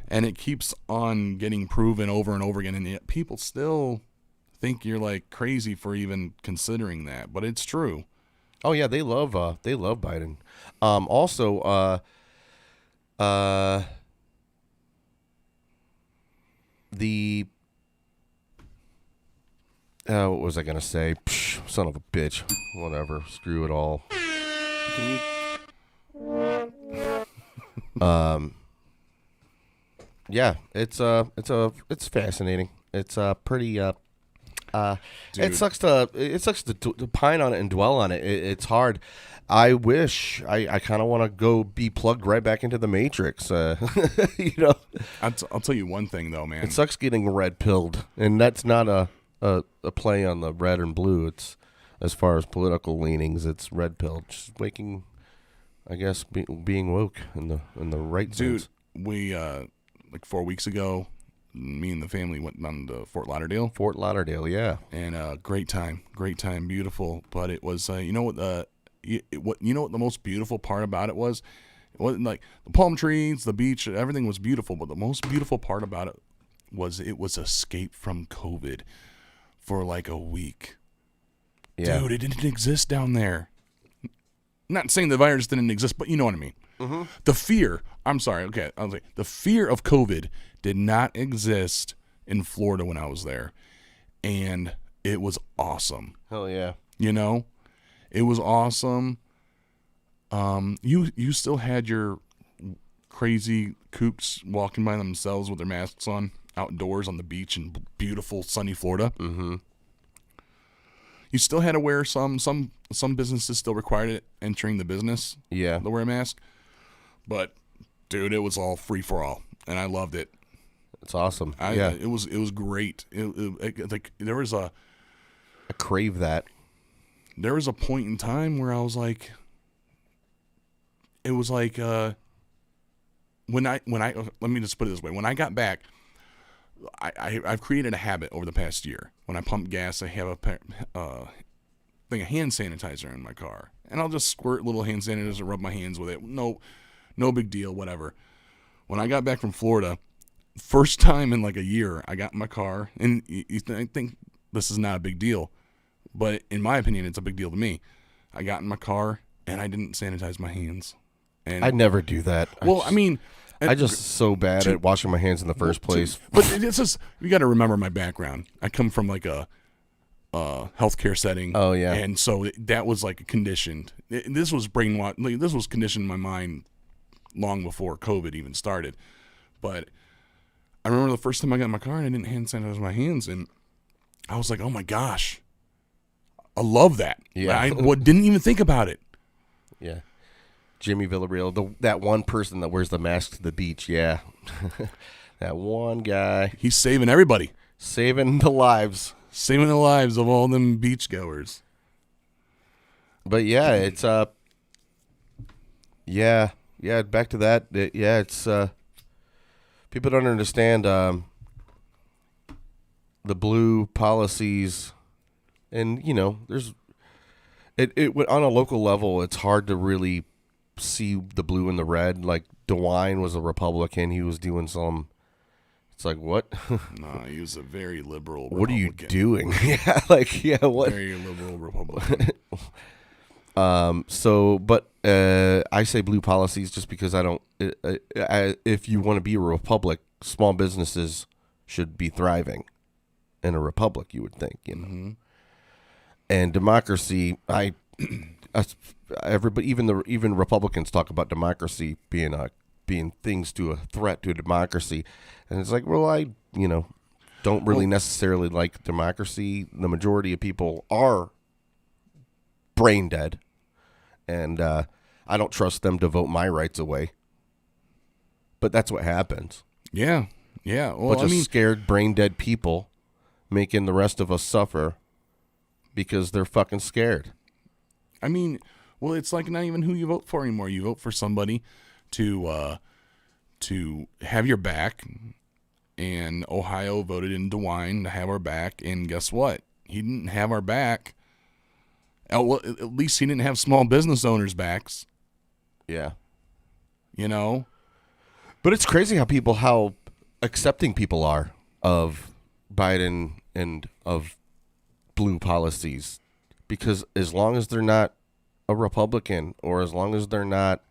And it keeps on getting proven over and over again, and yet people still think you're like crazy for even considering that, but it's true. Oh yeah, they love Biden. Also, the what was I gonna say? Psh, son of a bitch. Whatever. Screw it all. Yeah, it's fascinating. It's pretty. It sucks to pine on it and dwell on it. It's hard. I wish I kind of want to go be plugged right back into the Matrix. You know, I'll tell you one thing though, man. it sucks getting red pilled, and that's not a play on the red and blue. It's as far as political leanings, it's red pilled. Just waking, I guess, being woke in the right Dude, sense. we like 4 weeks ago, me and the family went down to Fort Lauderdale. Fort Lauderdale, yeah. And great time, beautiful. But it was, you know what the most beautiful part about it was? It wasn't like the palm trees, the beach, everything was beautiful. But the most beautiful part about it was escape from COVID for like a week. Yeah. Dude, it didn't exist down there. Not saying the virus didn't exist, but you know what I mean. Mm-hmm. The fear. I'm sorry. Okay, I was like, the fear of COVID did not exist in Florida when I was there, and it was awesome. Hell yeah. You know, it was awesome. You still had your crazy kooks walking by themselves with their masks on outdoors on the beach in beautiful sunny Florida. Mm-hmm. You still had to wear some businesses still required it entering the business. Yeah. To wear a mask. But dude, it was all free for all, and I loved it. It's awesome. It was great. Like there was I crave that. There was a point in time where I was like, it was like when I let me just put it this way. When I got back, I've created a habit over the past year. When I pump gas, I have a thing of hand sanitizer in my car, and I'll just squirt little hand sanitizer and rub my hands with it. No big deal, whatever. When I got back from Florida, first time in like a year, I got in my car, and I think this is not a big deal, but in my opinion, it's a big deal to me. I got in my car, and I didn't sanitize my hands. And I never do that. I just so bad at washing my hands in the first place. But it's just, you got to remember my background. I come from like a healthcare setting. Oh yeah, and so that was like conditioned. This was brainwashed. Like, this was conditioned in my mind long before COVID even started. But I remember the first time I got in my car and I didn't hand sanitize my hands, and I was like, oh my gosh, I love that. Yeah, I didn't even think about it. Yeah. Jimmy Villarreal, that one person that wears the mask to the beach, yeah. That one guy. He's saving everybody. Saving the lives. Saving the lives of all them beachgoers. But yeah, it's, yeah, back to that. It's, people don't understand, the blue policies, and, you know, there's, it on a local level, it's hard to really see the blue and the red. Like DeWine was a Republican. He was doing some It's like, what? No, he was a very liberal Republican. What are you doing? Yeah, what? Very liberal Republican. I say blue policies just because I don't. If you want to be a republic, small businesses should be thriving in a republic. You would think, Mm-hmm. And democracy. Everybody, even Republicans talk about democracy being things to a threat to democracy, and it's like, well, I don't really necessarily like democracy. The majority of people are brain dead, and I don't trust them to vote my rights away. But that's what happens. Yeah. Well, Bunch of scared, brain dead people making the rest of us suffer because they're fucking scared. I mean, well, it's like not even who you vote for anymore. You vote for somebody to have your back, and Ohio voted in DeWine to have our back, and guess what? He didn't have our back. Oh, well, at least he didn't have small business owners' backs. Yeah. But it's crazy how accepting people are of Biden and of blue policies, because as long as they're not a Republican, or as long as they're not,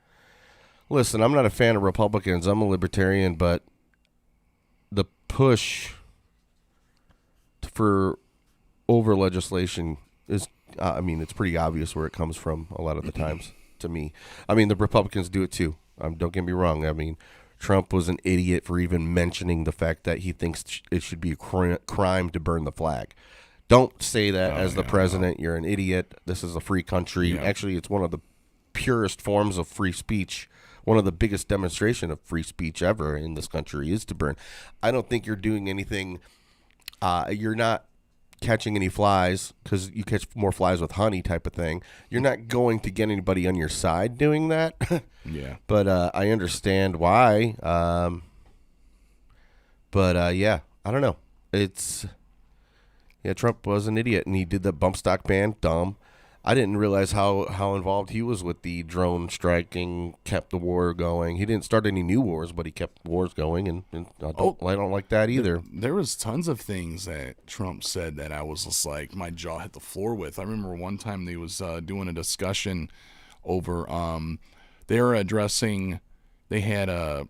listen, I'm not a fan of Republicans. I'm a libertarian, but the push for over legislation is, it's pretty obvious where it comes from a lot of the times to me. The Republicans do it too. Don't get me wrong. Trump was an idiot for even mentioning the fact that he thinks it should be a crime to burn the flag. Don't say that as the president. You're an idiot. This is a free country. Yeah. Actually, it's one of the purest forms of free speech. One of the biggest demonstration of free speech ever in this country is to burn. I don't think you're doing anything. You're not catching any flies, because you catch more flies with honey type of thing. You're not going to get anybody on your side doing that. yeah. But I understand why. Yeah, I don't know. Trump was an idiot, and he did the bump stock ban. Dumb. I didn't realize how involved he was with the drone striking, kept the war going. He didn't start any new wars, but he kept wars going, and I don't like that either. There was tons of things that Trump said that I was just like, my jaw hit the floor with. I remember one time they was doing a discussion over, they had a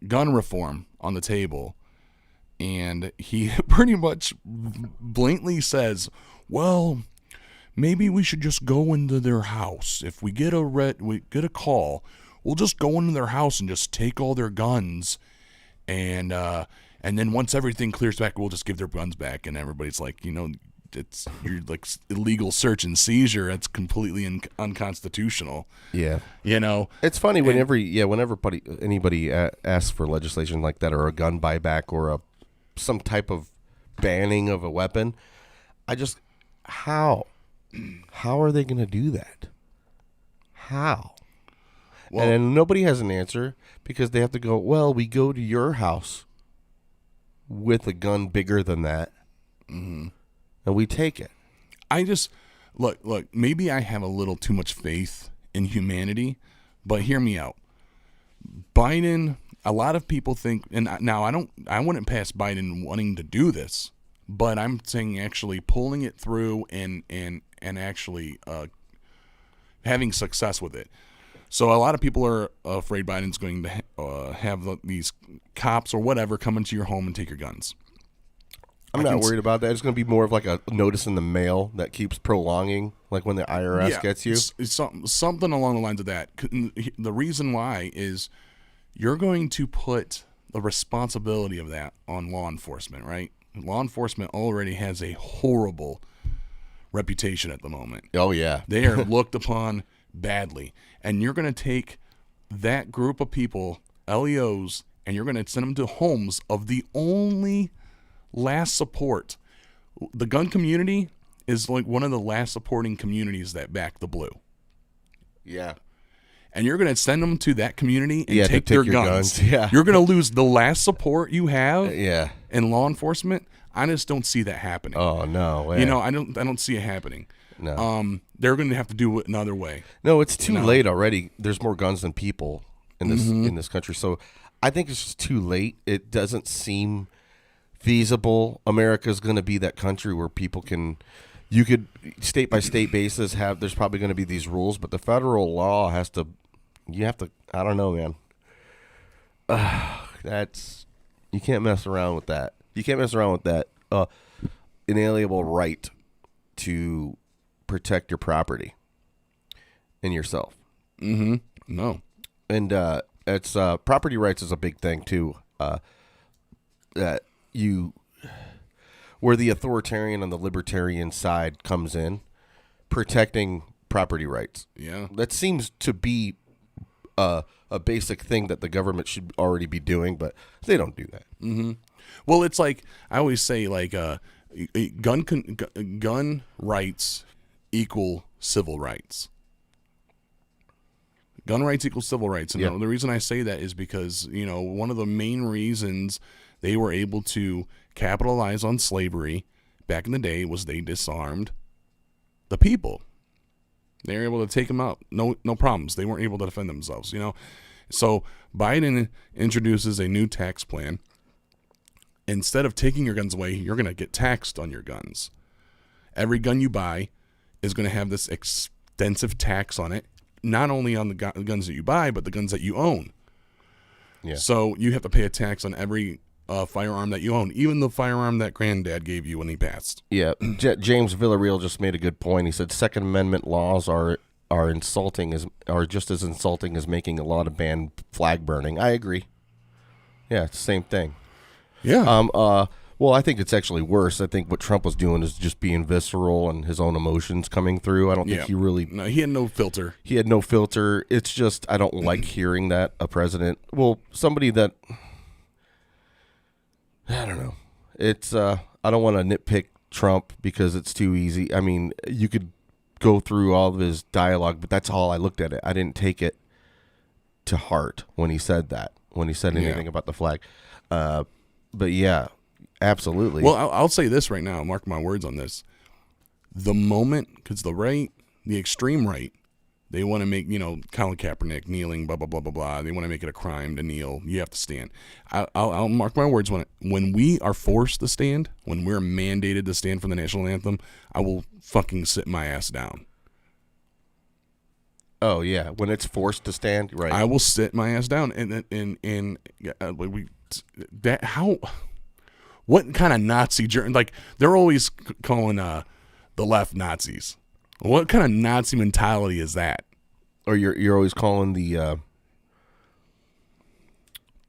gun reform on the table, and he pretty much blatantly says, well, maybe we should just go into their house. If we get a call, we'll just go into their house and just take all their guns, and then once everything clears back, we'll just give their guns back. And everybody's like, it's you're like illegal search and seizure. That's completely unconstitutional. Yeah, it's funny whenever anybody asks for legislation like that, or a gun buyback, or some type of banning of a weapon. How are they going to do that? How? Well, and nobody has an answer, because they have to go, well, we go to your house with a gun bigger than that, and we take it. I just, look, maybe I have a little too much faith in humanity, but hear me out. Biden, a lot of people think, and now I wouldn't pass Biden wanting to do this, but I'm saying actually pulling it through and actually having success with it. So a lot of people are afraid Biden's going to have these cops or whatever come into your home and take your guns. I'm not worried about that. It's going to be more of like a notice in the mail that keeps prolonging, like when the IRS gets you. It's something along the lines of that. The reason why is you're going to put the responsibility of that on law enforcement, right? Law enforcement already has a horrible reputation at the moment. Oh, yeah. They are looked upon badly. And you're going to take that group of people, LEOs, and you're going to send them to homes of the only last support. The gun community is like one of the last supporting communities that back the blue. Yeah. And you're going to send them to that community and take their guns. Yeah. You're going to lose the last support you have in law enforcement. I just don't see that happening. Oh, no way. I don't see it happening. No. They're going to have to do it another way. No, it's too late already. There's more guns than people in this country. So I think it's just too late. It doesn't seem feasible. America's going to be that country where people can, you could state by state basis have. There's probably going to be these rules, but the federal law has to. You have to. I don't know, man. That's you can't mess around with that. You can't mess around with that inalienable right to protect your property and yourself. Mm-hmm. No. And it's property rights is a big thing too. That where the authoritarian and the libertarian side comes in, protecting property rights. Yeah. That seems to be a basic thing that the government should already be doing, but they don't do that. Mm-hmm. Well, it's like I always say, like gun rights equal civil rights. Gun rights equal civil rights. And the reason I say that is because, one of the main reasons they were able to capitalize on slavery back in the day was they disarmed the people. They were able to take them out. No problems. They weren't able to defend themselves, So Biden introduces a new tax plan. Instead of taking your guns away, you're going to get taxed on your guns. Every gun you buy is going to have this extensive tax on it, not only on the guns that you buy, but the guns that you own. Yeah. So you have to pay a tax on every firearm that you own, even the firearm that granddad gave you when he passed. Yeah, James Villarreal just made a good point. He said Second Amendment laws are just as insulting as making a law to ban flag burning. I agree. Yeah, it's the same thing. Yeah. Well, I think it's actually worse. I think what Trump was doing is just being visceral and his own emotions coming through. I don't think he really... No, he had no filter. He had no filter. It's just, I don't like hearing that a president... Well, somebody that... I don't know. It's, I don't want to nitpick Trump because it's too easy. I mean, you could go through all of his dialogue, but that's all I looked at it. I didn't take it to heart when he said that, when he said anything about the flag. But yeah, absolutely. Well, I'll say this right now. Mark my words on this. The moment, because the extreme right, they want to make, Colin Kaepernick kneeling, blah, blah, blah, blah, blah. They want to make it a crime to kneel. You have to stand. I'll mark my words when we are forced to stand, when we're mandated to stand for the national anthem, I will fucking sit my ass down. Oh, yeah. When it's forced to stand, right. I will sit my ass down. What kind of Nazi journey? Like, they're always calling the left Nazis. What kind of Nazi mentality is that? Or you're always calling the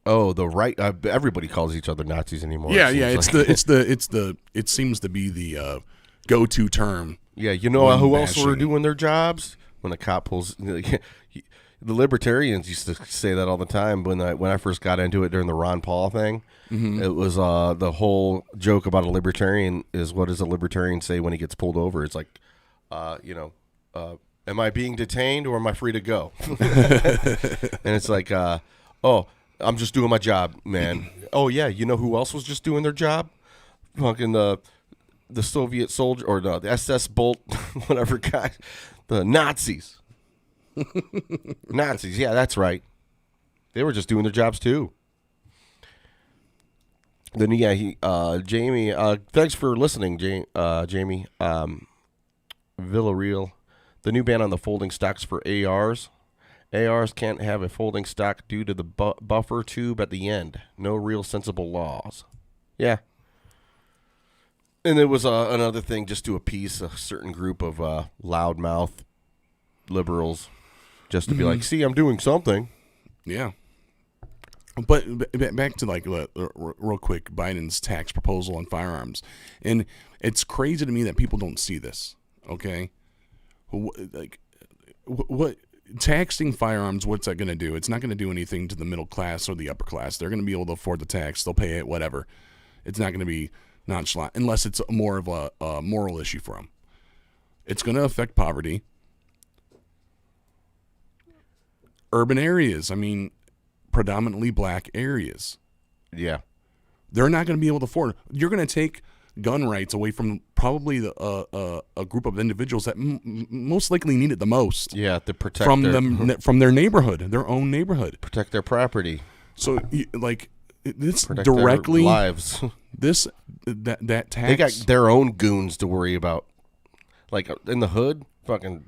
right. Everybody calls each other Nazis anymore. Yeah, it seems to be the go-to term. Yeah, who else were doing their jobs when a cop pulls. The libertarians used to say that all the time when I first got into it during the Ron Paul thing. Mm-hmm. It was the whole joke about a libertarian is, what does a libertarian say when he gets pulled over? It's like, am I being detained or am I free to go? And it's like, I'm just doing my job, man. Oh yeah, you know who else was just doing their job? Fucking the Soviet soldier or the SS Bolt, whatever guy, the Nazis. Nazis, yeah, that's right. They were just doing their jobs too. Then Jamie, thanks for listening, Jamie. Villarreal, the new ban on the folding stocks for ARs. ARs can't have a folding stock due to the buffer tube at the end. No real sensible laws. Yeah. And there was another thing just to appease a certain group of loudmouth liberals, just to be like, see, I'm doing something. Yeah. But back to real quick, Biden's tax proposal on firearms. And it's crazy to me that people don't see this. Okay, what taxing firearms? What's that going to do? It's not going to do anything to the middle class or the upper class. They're going to be able to afford the tax. They'll pay it, whatever. It's not going to be nonchalant unless it's more of a moral issue for them. It's going to affect poverty. Urban areas. I mean, predominantly black areas. Yeah, they're not going to be able to afford it. You're going to take gun rights away from probably a group of individuals that most likely need it the most. Yeah, to protect from their neighborhood, their own neighborhood, protect their property. So like it's Protect directly their lives. that tax. They got their own goons to worry about. Like in the hood, fucking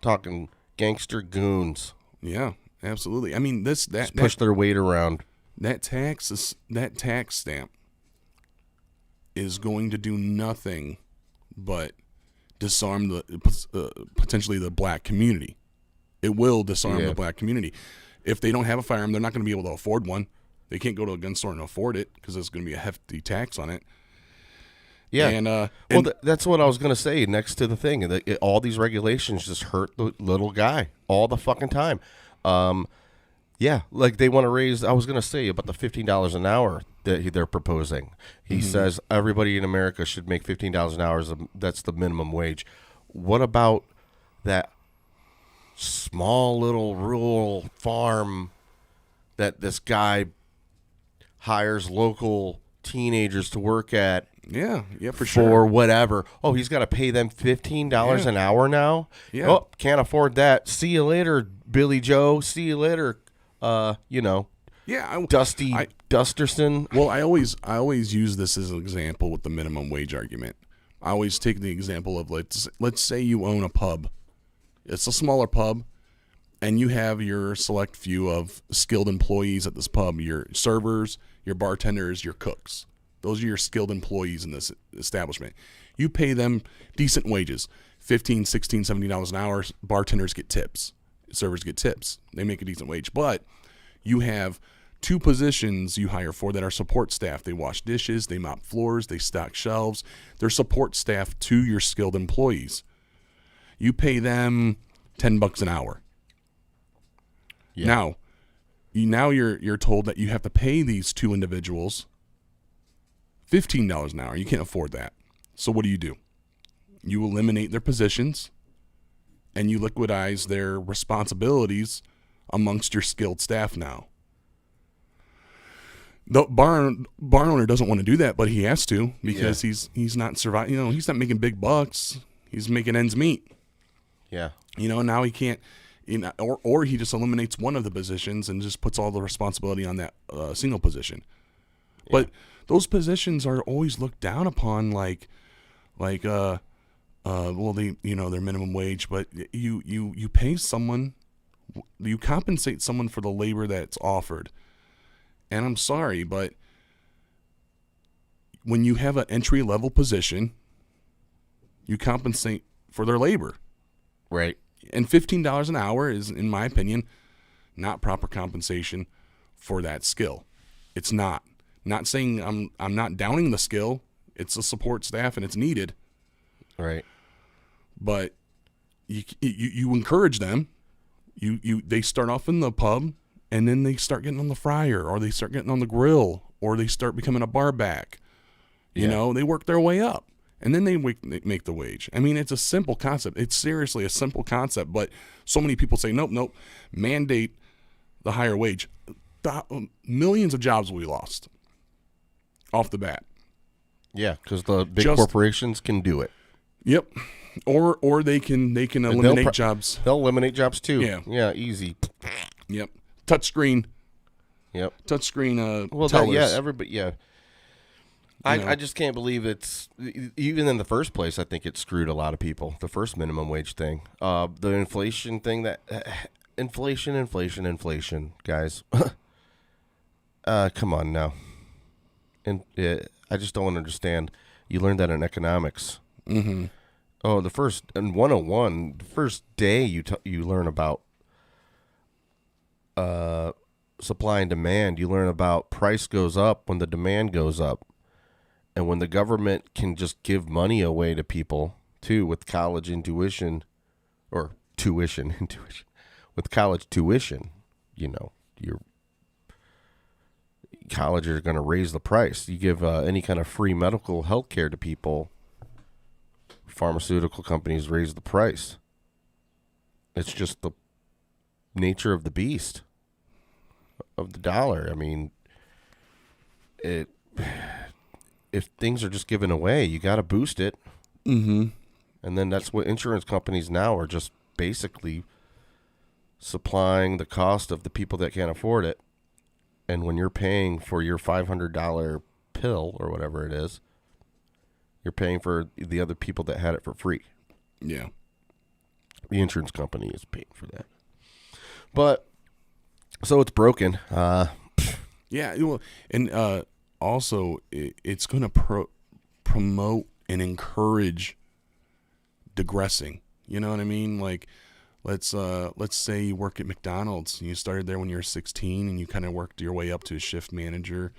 talking gangster goons. Yeah, absolutely. I mean, Just push their weight around. That tax stamp is going to do nothing but disarm potentially the black community. It will disarm the black community. If they don't have a firearm, they're not going to be able to afford one. They can't go to a gun store and afford it because there's going to be a hefty tax on it. Yeah. And that's what I was going to say next to the thing. All these regulations just hurt the little guy all the fucking time. Yeah, like they want to raise, I was going to say about the $15 an hour that they're proposing. He says everybody in America should make $15 an hour. That's the minimum wage. What about that small little rural farm that this guy hires local teenagers to work at? Yeah, for For sure. whatever. Oh, he's got to pay them $15 an hour now? Yeah. Oh, can't afford that. See you later, Billy Joe. See you later, Yeah, Dusty Dusterson. Well, I always use this as an example with the minimum wage argument. I always take the example of let's say you own a pub. It's a smaller pub, and you have your select few of skilled employees at this pub, your servers, your bartenders, your cooks. Those are your skilled employees in this establishment. You pay them decent wages, $15, $16, $17 an hour. Bartenders get tips. Servers get tips. They make a decent wage. But you have two positions you hire for that are support staff. They wash dishes, they mop floors, they stock shelves. They're support staff to your skilled employees. You pay them $10 an hour. Yeah. Now you're told that you have to pay these two individuals $15 an hour. You can't afford that. So what do? You eliminate their positions and you liquidize their responsibilities amongst your skilled staff now. The bar owner doesn't want to do that, but he has to because he's not surviving. He's not making big bucks. He's making ends meet. Yeah. Now he can't. Or he just eliminates one of the positions and just puts all the responsibility on that single position. Yeah. But those positions are always looked down upon, like well, they their minimum wage, but you pay someone, you compensate someone for the labor that's offered. And I'm sorry, but when you have an entry level position, you compensate for their labor. Right. And $15 an hour is, in my opinion, not proper compensation for that skill. It's not. Not saying I'm not downing the skill. It's a support staff and it's needed. Right. But you encourage them. They start off in the pub and then they start getting on the fryer or they start getting on the grill or they start becoming a bar back. They work their way up. And then they make the wage. I mean, it's a simple concept. It's seriously a simple concept, but so many people say, nope, mandate the higher wage. Millions of jobs will be lost off the bat. Yeah, because the big corporations can do it. Yep. Or they can eliminate jobs. They'll eliminate jobs too. Yeah. Yeah, easy. Yep. Touchscreen. Yep. Touchscreen tellers. Everybody, I just can't believe it's, even in the first place, I think it screwed a lot of people, the first minimum wage thing. The inflation thing, inflation, guys. Come on now. And I just don't understand. You learned that in economics. Mm-hmm. Oh, in 101, the first day you learn about supply and demand, you learn about price goes up when the demand goes up. And when the government can just give money away to people, too, with college tuition, with college tuition, your colleges are going to raise the price. You give any kind of free medical health care to people, pharmaceutical companies raise the price. It's just the nature of the beast, of the dollar. I mean, if things are just given away, you got to boost it. Mm-hmm. And then that's what insurance companies now are just basically supplying the cost of the people that can't afford it. And when you're paying for your $500 pill or whatever it is, you're paying for the other people that had it for free. Yeah. The insurance company is paying for that. But, so it's broken. Yeah. Well, and also, it's going to promote and encourage digressing. You know what I mean? Like, let's say you work at McDonald's and you started there when you were 16 and you kind of worked your way up to a shift manager,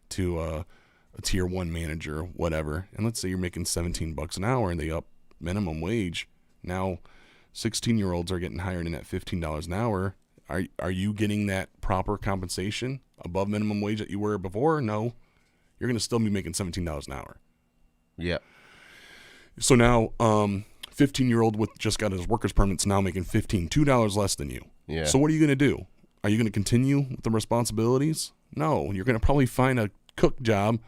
to a tier 1 manager, whatever. And let's say you're making $17 an hour and they up minimum wage. Now 16-year-olds are getting hired in at $15 an hour. Are you getting that proper compensation above minimum wage that you were before? No. You're going to still be making $17 an hour. Yeah. So now 15-year-old with just got his worker's permits now making $2 less than you. Yeah. So what are you going to do? Are you going to continue with the responsibilities? No. You're going to probably find a cook job.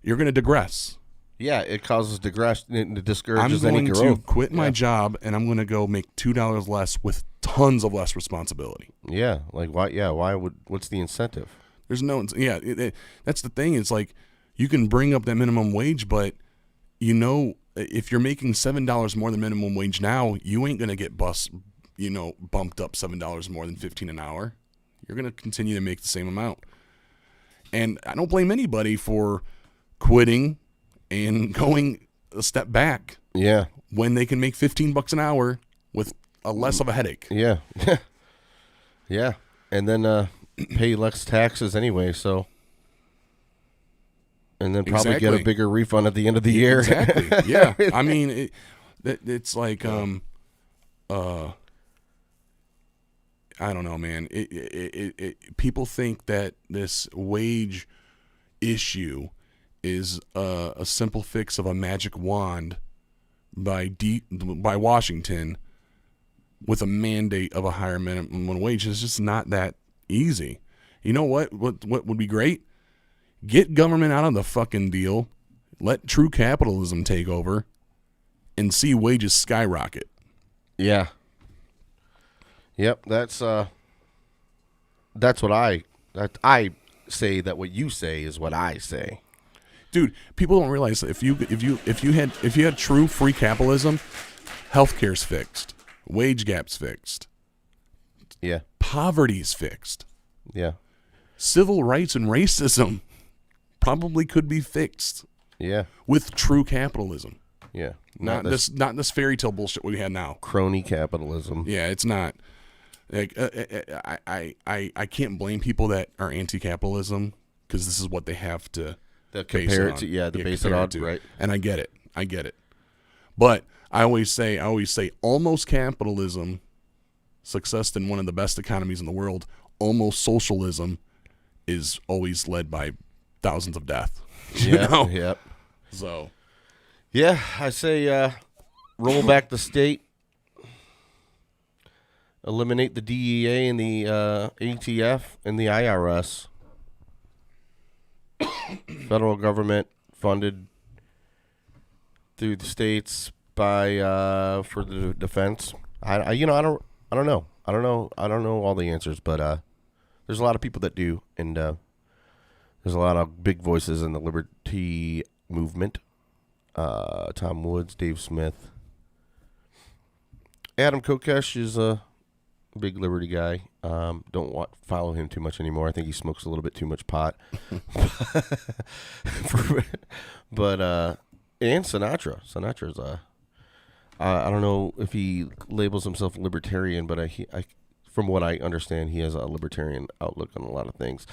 You're going to digress. Yeah, it causes digression. It discourages I'm any going growth. to quit my job and I'm going to go make $2 less with tons of less responsibility. Yeah, like why? Yeah, what's the incentive? There's no. Yeah, that's the thing. It's like you can bring up that minimum wage, but if you're making $7 more than minimum wage now, you ain't going to get bumped up $7 more than $15 an hour. You're going to continue to make the same amount. And I don't blame anybody for quitting and going a step back. Yeah. When they can make $15 an hour with a less of a headache. Yeah. Yeah. And then pay less taxes anyway, so. And then probably get a bigger refund at the end of the year. Exactly. Yeah. I mean, it's like, I don't know, man. People think that this wage issue is a simple fix of a magic wand by Washington with a mandate of a higher minimum wage. It's just not that easy. You know what would be great? Get government out of the fucking deal. Let true capitalism take over and see wages skyrocket. Yeah. Yep, that's what I say. That what you say is what I say. Dude, people don't realize that if you had true free capitalism, healthcare's fixed, wage gap's fixed. Yeah. Poverty's fixed. Yeah. Civil rights and racism probably could be fixed. Yeah. With true capitalism. Yeah. Not this fairy tale bullshit we have now. Crony capitalism. Yeah, it's not. Like I can't blame people that are anti-capitalism because this is what they have to compare it to. Yeah, to base it on, right? And I get it. But I always say almost capitalism, success in one of the best economies in the world. Almost socialism is always led by thousands of deaths. Yeah. Yep. So. Yeah, I say roll back the state. Eliminate the DEA and the ATF and the IRS. Federal government funded through the states by for the defense. I don't know all the answers, but there's a lot of people that do, and there's a lot of big voices in the liberty movement. Tom Woods, Dave Smith, Adam Kokesh is a big liberty guy. Don't follow him too much anymore. I think he smokes a little bit too much pot. But and Sinatra's I don't know if he labels himself libertarian, but I from what I understand, he has a libertarian outlook on a lot of things.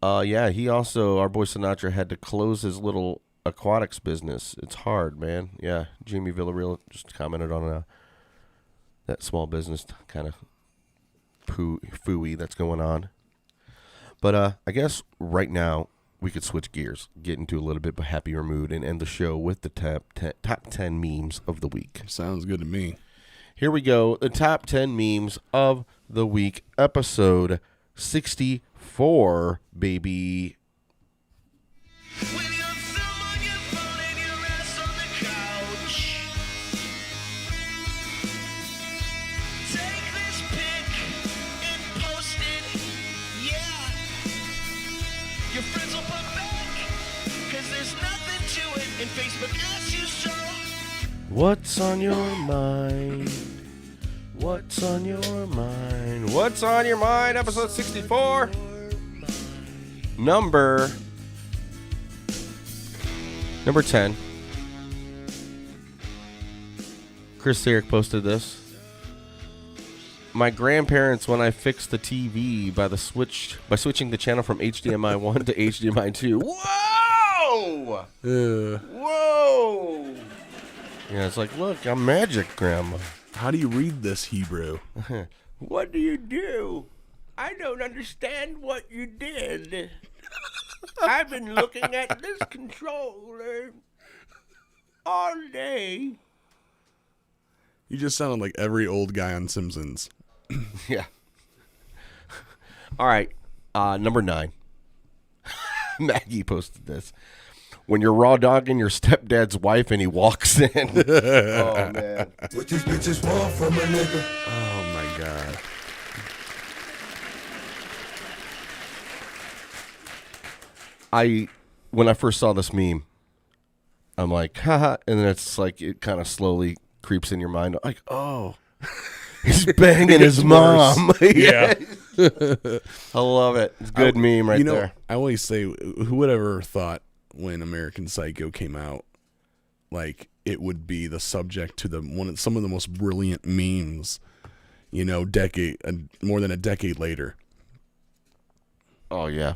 Yeah, he also, our boy Sinatra, had to close his little aquatics business. It's hard, man. Yeah, Jamie Villarreal just commented on that small business kind of fooey that's going on. But I guess right now we could switch gears, get into a little bit of a happier mood, and end the show with the top 10 memes of the week. Sounds good to me. Here we go. The top 10 memes of the week, episode 64, baby. What's on your mind? What's on your mind? What's on your mind? Episode 64. Number 10. Chris Eric posted this. My grandparents, when I fixed the TV by switching the channel from HDMI 1 to HDMI 2. Whoa! Whoa! Yeah, it's like, look, I'm magic, Grandma. How do you read this Hebrew? What do you do? I don't understand what you did. I've been looking at this controller all day. You just sounded like every old guy on Simpsons. Yeah. All right. Number 9. Maggie posted this. When you're raw dogging your stepdad's wife and he walks in. Oh, man. What these bitches want from a nigga? Oh, my God. When I first saw this meme, I'm like, haha. And then it's like, it kind of slowly creeps in your mind. Like, oh, he's banging his mom. Yeah. I love it. It's a good meme right there. I always say, who would ever thought when American Psycho came out, like it would be the subject to some of the most brilliant memes, more than a decade later. Oh yeah.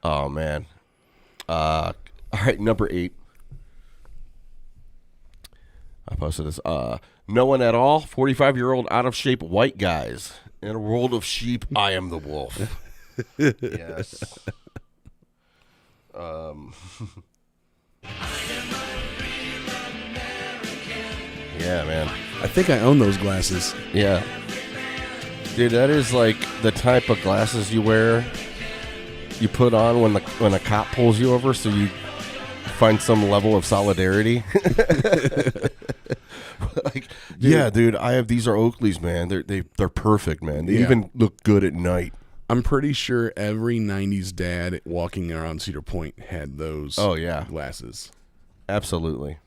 Oh man. All right, number 8. I posted this. No one at all. 45-year-old out of shape white guys. In a world of sheep, I am the wolf. Yes. Yeah, man. I think I own those glasses. Yeah. Dude, that is like the type of glasses you wear, you put on when a cop pulls you over so you find some level of solidarity. Like, dude, these are Oakleys, man. They're perfect, man. They even look good at night. I'm pretty sure every 90s dad walking around Cedar Point had those glasses. Absolutely.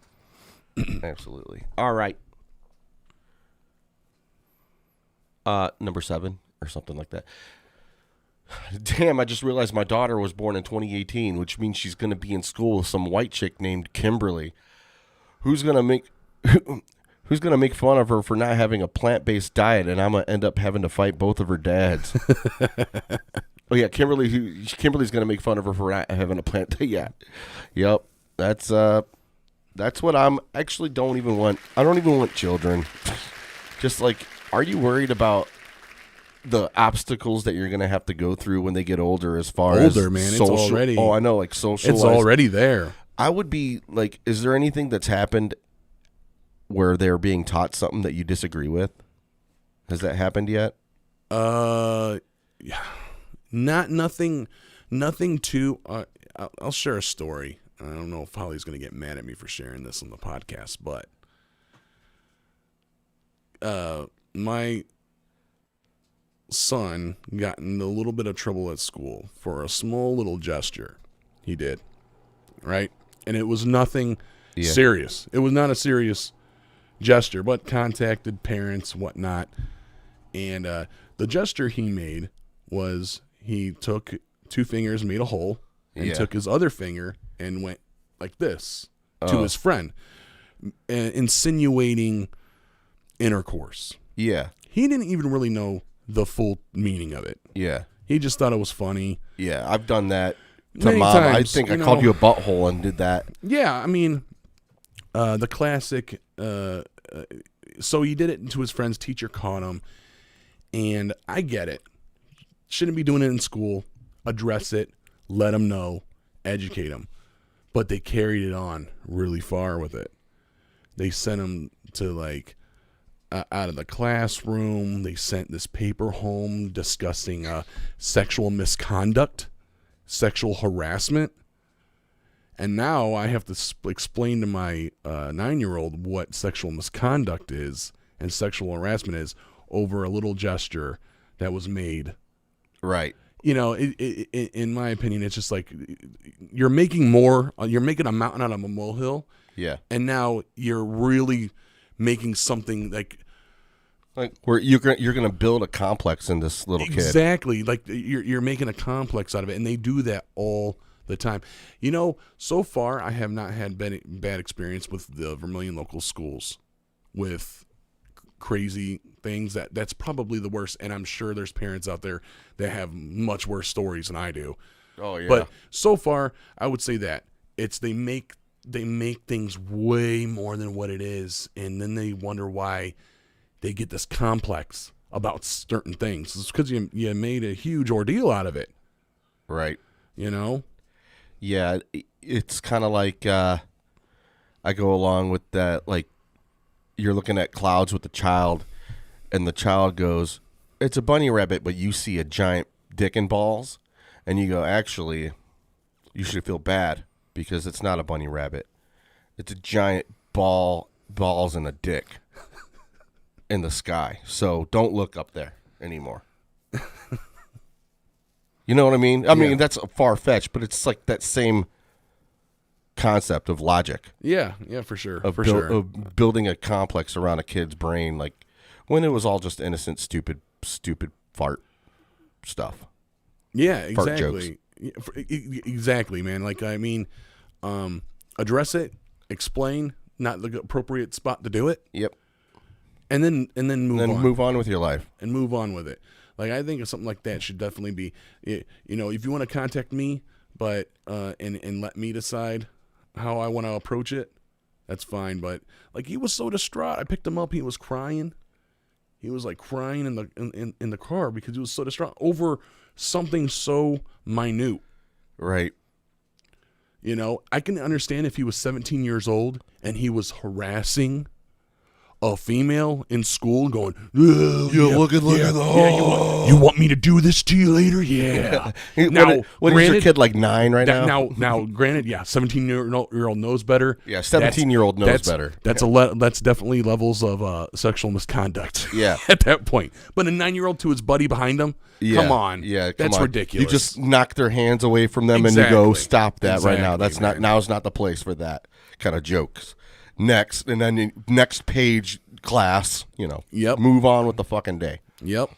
Absolutely. All right. Number 7 or something like that. Damn, I just realized my daughter was born in 2018, which means she's going to be in school with some white chick named Kimberly. Who's going to make fun of her for not having a plant-based diet, and I'm going to end up having to fight both of her dads. Oh, yeah, Kimberly's going to make fun of her for not having a plant. Yeah. Yep. That's what I'm actually don't even want. I don't even want children. Just like, are you worried about the obstacles that you're going to have to go through when they get older as far as man, social? It's already. Oh, I know, like social. It's already there. I would be like, is there anything that's happened where they're being taught something that you disagree with? Has that happened yet? Yeah. Nothing too. I'll share a story. I don't know if Holly's going to get mad at me for sharing this on the podcast, but my son got in a little bit of trouble at school for a small little gesture he did, right? And it was nothing serious. It was not a serious gesture, but contacted parents, whatnot. And the gesture he made was he took 2 fingers, made a hole, and took his other finger and went like this to his friend, insinuating intercourse. Yeah. He didn't even really know the full meaning of it. Yeah. He just thought it was funny. Yeah, I've done that to Many Mom. times, I think I called you a butthole and did that. Yeah, I mean, the classic. So he did it to his friend's teacher, caught him, and I get it. Shouldn't be doing it in school. Address it. Let him know. Educate him. But they carried it on really far with it. They sent him to like out of the classroom. They sent this paper home discussing sexual misconduct, sexual harassment. And now I have to explain to my 9-year-old what sexual misconduct is and sexual harassment is over a little gesture that was made. Right. In my opinion, it's just like you're making a mountain out of a molehill, Yeah. And now you're really making something like where you're gonna build a complex in this little kid. Exactly. Like you're making a complex out of it, and they do that all the time. You know, so far I have not had bad experience with the Vermilion local schools with crazy things. That's probably the worst, and I'm sure there's parents out there that have much worse stories than I do. Oh yeah. But so far, I would say that they make things way more than what it is, and then they wonder why they get this complex about certain things. It's because you made a huge ordeal out of it. Right. You know? Yeah, it's kind of like I go along with that. Like, you're looking at clouds with the child, and the child goes, "It's a bunny rabbit," but you see a giant dick and balls, and you go, "Actually, you should feel bad because it's not a bunny rabbit. It's a giant balls and a dick in the sky. So don't look up there anymore." You know what I mean? I mean, that's far-fetched, but it's like that same concept of logic. Yeah, for sure. Of building a complex around a kid's brain, like when it was all just innocent, stupid fart stuff. Yeah, exactly. Exactly, man. Like, I mean, address it, explain, not the appropriate spot to do it. Yep. And then move on with your life. And move on with it. Like, I think something like that should definitely be, you know, if you want to contact me, but and let me decide how I want to approach it, that's fine. But like, he was so distraught. I picked him up. He was crying. He was like crying in the car because he was so distraught over something so minute. Right. You know, I can understand if he was 17 years old and he was harassing a female in school going, look at the you want me to do this to you later? Yeah. Now, what is your kid, like 9 right now? Now, granted, 17-year-old knows better. Yeah, 17-year-old knows better. That's definitely levels of sexual misconduct. Yeah. At that point. But a 9-year-old to his buddy behind him, come on. Yeah, that's ridiculous. You just knock their hands away from them and you go, stop that right now. That's not, now's not the place for that kind of jokes. Next, and then next page, class, you know. Yep. Move on with the fucking day. Yep.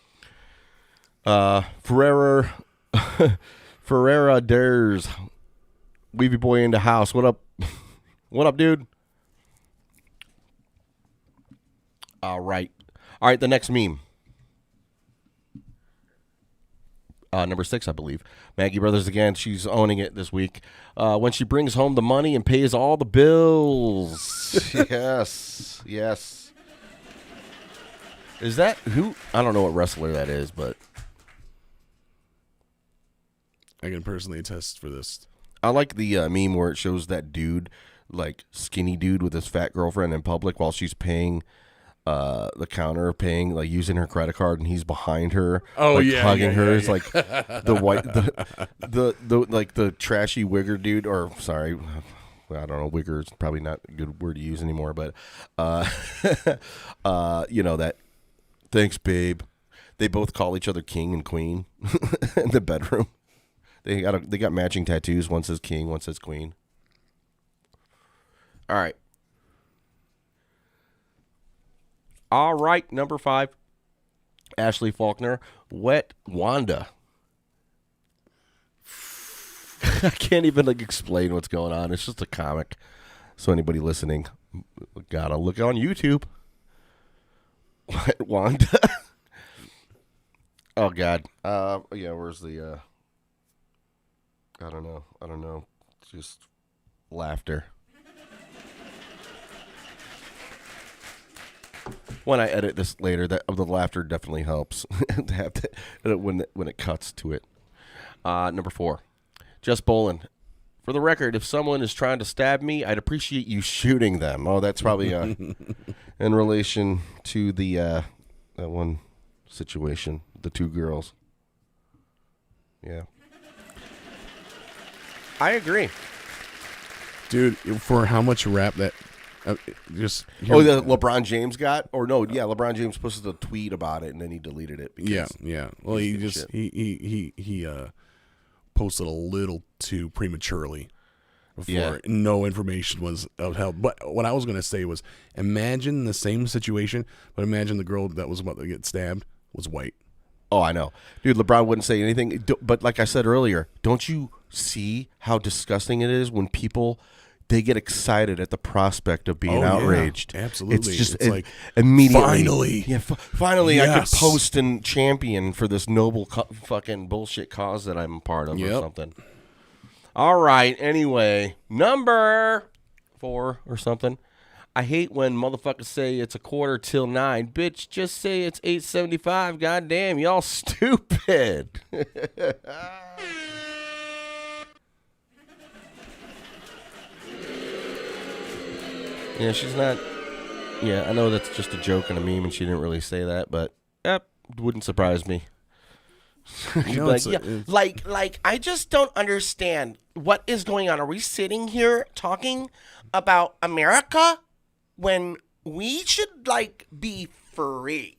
Ferreira dares Weavy Boy into house. What up? What up, dude? All right. The next meme. Number 6, I believe. Maggie Brothers again. She's owning it this week. When she brings home the money and pays all the bills. Yes. Is that who? I don't know what wrestler that is, but I can personally attest for this. I like the meme where it shows that dude, like skinny dude with his fat girlfriend in public while she's paying the counter, like using her credit card, and he's behind her, hugging her. It's like the white, the like the trashy wigger dude, or sorry, I don't know, wigger is probably not a good word to use anymore, but you know that. Thanks, babe. They both call each other king and queen in the bedroom. They got matching tattoos. One says king, one says queen. All right, number 5. Ashley Faulkner, Wet Wanda. I can't even explain what's going on. It's just a comic. So anybody listening, gotta look on YouTube. Wet Wanda. Oh God. Where's the? I don't know. Just laughter. When I edit this later, the laughter definitely helps when it cuts to it. Number 4, Jess Bolin. For the record, if someone is trying to stab me, I'd appreciate you shooting them. Oh, that's probably in relation to the that one situation, the 2 girls. Yeah, I agree, dude. For how much rap that the LeBron James got, or no? Yeah, LeBron James posted a tweet about it and then he deleted it. Yeah. Well, he just he posted a little too prematurely. before. Yeah. No information was of help. But what I was going to say was, imagine the same situation, but imagine the girl that was about to get stabbed was white. Oh, I know. Dude, LeBron wouldn't say anything. But like I said earlier, don't you see how disgusting it is when people, they get excited at the prospect of being outraged? Yeah, absolutely. It's just like, immediately. finally. Yeah, finally I could Yes. post and champion for this noble fucking bullshit cause that I'm a part of or something. All right, anyway, number 4 or something. I hate when motherfuckers say it's 9:15. Bitch, just say it's 8:75. Goddamn, y'all stupid. Yeah, she's not. Yeah, I know that's just a joke and a meme, and she didn't really say that, but wouldn't surprise me. You know, Like, I just don't understand what is going on. Are we sitting here talking about America when we should, like, be free?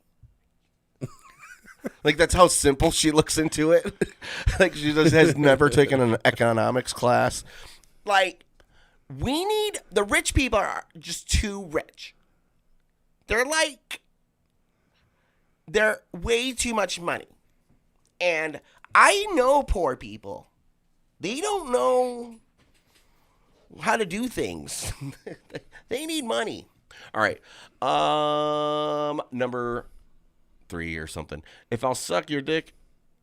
Like, that's how simple she looks into it. Like, she just has never taken an economics class. Like, the rich people are just too rich. They're way too much money. And I know poor people. They don't know how to do things. They need money. All right. Number 3 or something. If I'll suck your dick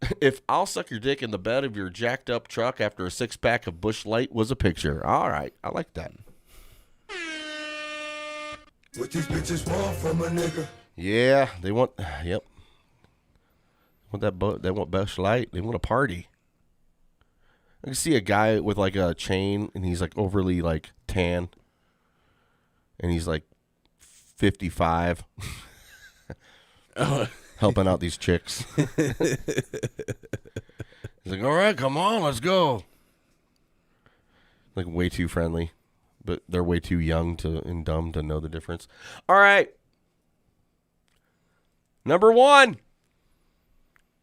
in the bed of your jacked up truck after a 6-pack of Busch Light was a picture. All right. I like that. What these bitches want from a nigga? Yeah, they want. Yep. They want Busch Light. They want a party. I can see a guy with like a chain, and he's like overly like tan, and he's like 55, helping out these chicks. He's like, "All right, come on, let's go." Like way too friendly, but they're way too young and dumb to know the difference. All right. Number 1.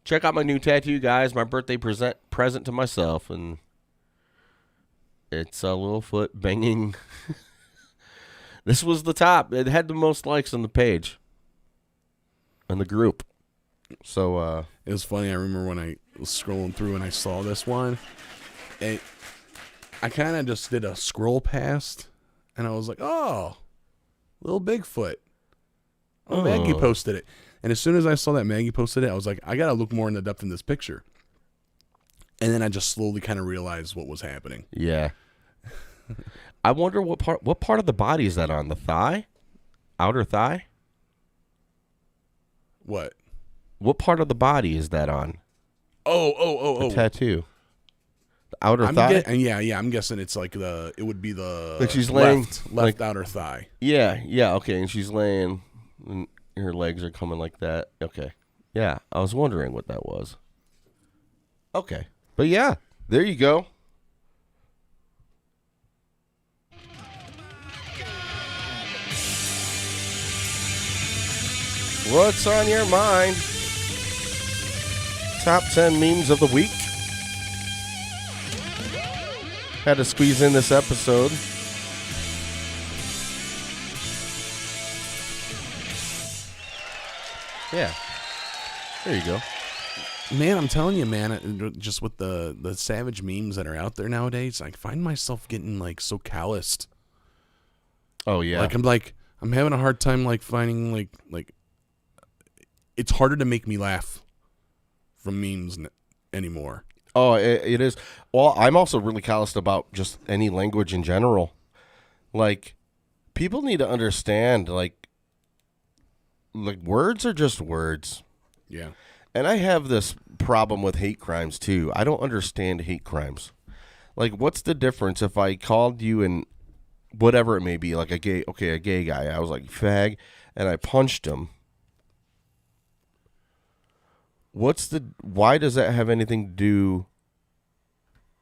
Check out my new tattoo, guys. My birthday present to myself, and it's a little foot banging. This was the top. It had the most likes on the page, on the group. So it was funny. I remember when I was scrolling through and I saw this one. I kind of just did a scroll past, and I was like, "Oh, little Bigfoot." Oh, Maggie posted it. And as soon as I saw that Maggie posted it, I was like, I got to look more in the depth in this picture. And then I just slowly kind of realized what was happening. Yeah. I wonder what part of the body is that on? The thigh? Outer thigh? What? What part of the body is that on? Oh. The tattoo. The outer thigh? Yeah, I'm guessing it's like it would be the like she's laying, left like, outer thigh. Yeah, okay. And she's laying, and her legs are coming like that. Okay. Yeah, I was wondering what that was. Okay. But yeah, there you go. What's on your mind? Top 10 memes of the week. Had to squeeze in this episode. Yeah. There you go. Man, I'm telling you, man, just with the savage memes that are out there nowadays, I find myself getting like so calloused. Oh yeah. I'm having a hard time like finding like it's harder to make me laugh from memes anymore. Oh, it is. Well, I'm also really calloused about just any language in general. Like, people need to understand, like words are just words. Yeah. And I have this problem with hate crimes, too. I don't understand hate crimes. Like, what's the difference if I called you and whatever it may be, like a gay guy. I was like, fag, and I punched him. Why does that have anything to do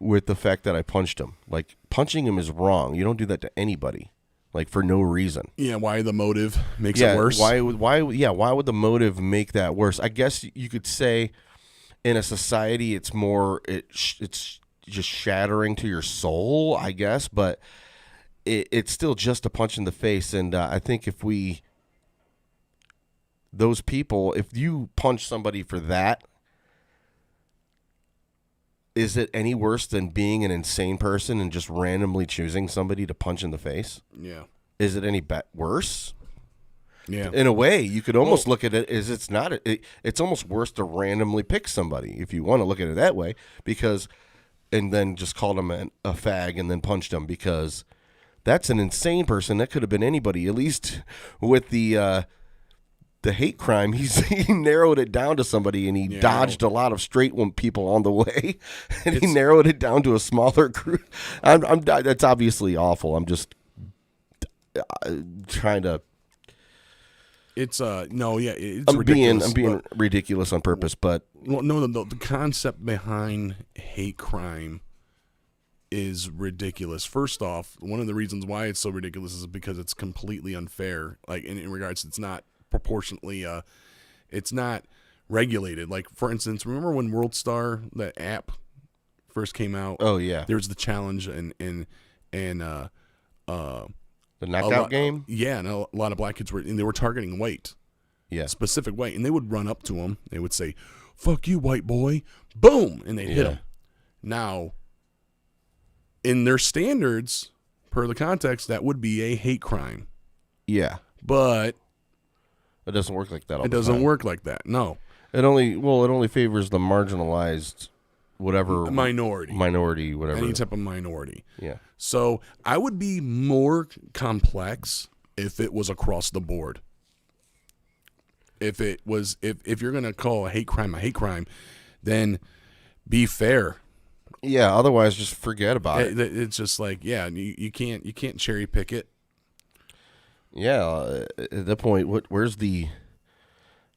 with the fact that I punched him? Like, punching him is wrong. You don't do that to anybody, like, for no reason. Yeah, why the motive makes it worse? Why would the motive make that worse? I guess you could say in a society it's more, it's just shattering to your soul, I guess, but it's still just a punch in the face. And I think if you punch somebody for that, is it any worse than being an insane person and just randomly choosing somebody to punch in the face? Yeah. Is it any worse? Yeah. In a way, you could almost look at it as it's not. It's almost worse to randomly pick somebody, if you want to look at it that way, and then just call them a fag and then punch them, because that's an insane person. That could have been anybody. At least with the hate crime, he narrowed it down to somebody, and he dodged a lot of straight people on the way, and he narrowed it down to a smaller group. That's obviously awful. I'm just trying to. It's It's I'm ridiculous. being ridiculous on purpose, but the concept behind hate crime is ridiculous. First off, one of the reasons why it's so ridiculous is because it's completely unfair. Like in regards, it's not proportionately, it's not regulated. Like, for instance, remember when WorldStar, the app, first came out? Oh yeah, there was the challenge and the knockout game. Yeah, and a lot of black kids were targeting white, specific white, and they would run up to him. They would say, "Fuck you, white boy!" Boom, and they'd hit him. Now, in their standards, per the context, that would be a hate crime. Yeah, but it doesn't work like that. It doesn't work like that. No, it only favors the marginalized, whatever minority, whatever, any type of minority. Yeah. So I would be more complex if it was across the board. If it was, if you're gonna call a hate crime, then be fair. Yeah. Otherwise, just forget about it. It's just like, you can't cherry pick it. Yeah. At that point,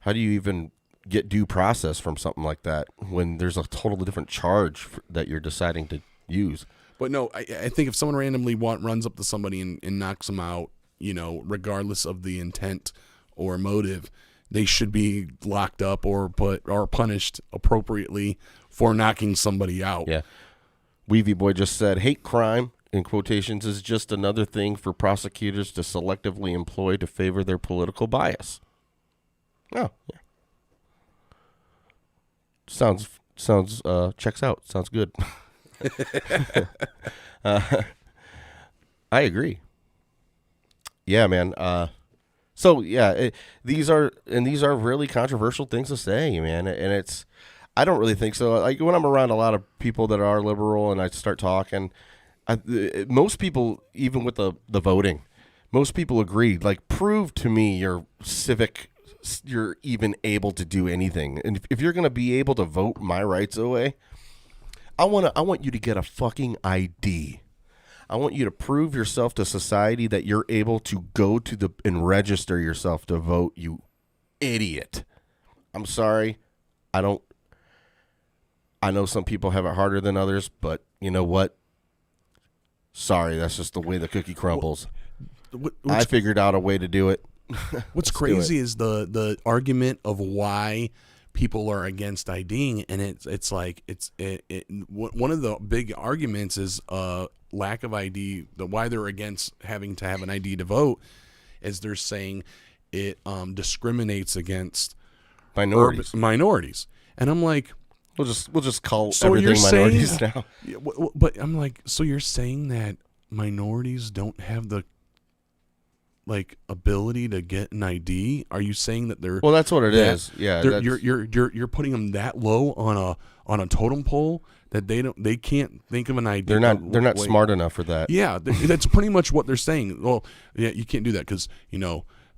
how do you even get due process from something like that when there's a totally different charge that you're deciding to use? But no, I think if someone randomly runs up to somebody and knocks them out, regardless of the intent or motive, they should be locked up or punished appropriately for knocking somebody out. Yeah. Weavy Boy just said, hate crime, in quotations, is just another thing for prosecutors to selectively employ to favor their political bias. Oh, yeah. Sounds checks out. Sounds good. I agree. Yeah, man. These are really controversial things to say, man. And I don't really think so. Like, when I'm around a lot of people that are liberal and I start talking, most people, even with the voting, most people agree. Like, prove to me you're even able to do anything. And if you're going to be able to vote my rights away, I want you to get a fucking ID. I want you to prove yourself to society that you're able to go to and register yourself to vote, you idiot. I'm sorry. I know some people have it harder than others, but you know what? Sorry, that's just the way the cookie crumbles. I figured out a way to do it. What's crazy is the argument of why people are against IDing, and it's like one of the big arguments is lack of ID. Why they're against having to have an ID to vote is they're saying it discriminates against minorities, and I'm like, we'll just call everything minorities now. But I'm like, so you're saying that minorities don't have the ability to get an ID? Are you saying that they're that's what it is? Yeah, you're putting them that low on a totem pole that they can't think of an ID. They're not smart enough for that. Yeah, that's pretty much what they're saying. Well, yeah, you can't do that because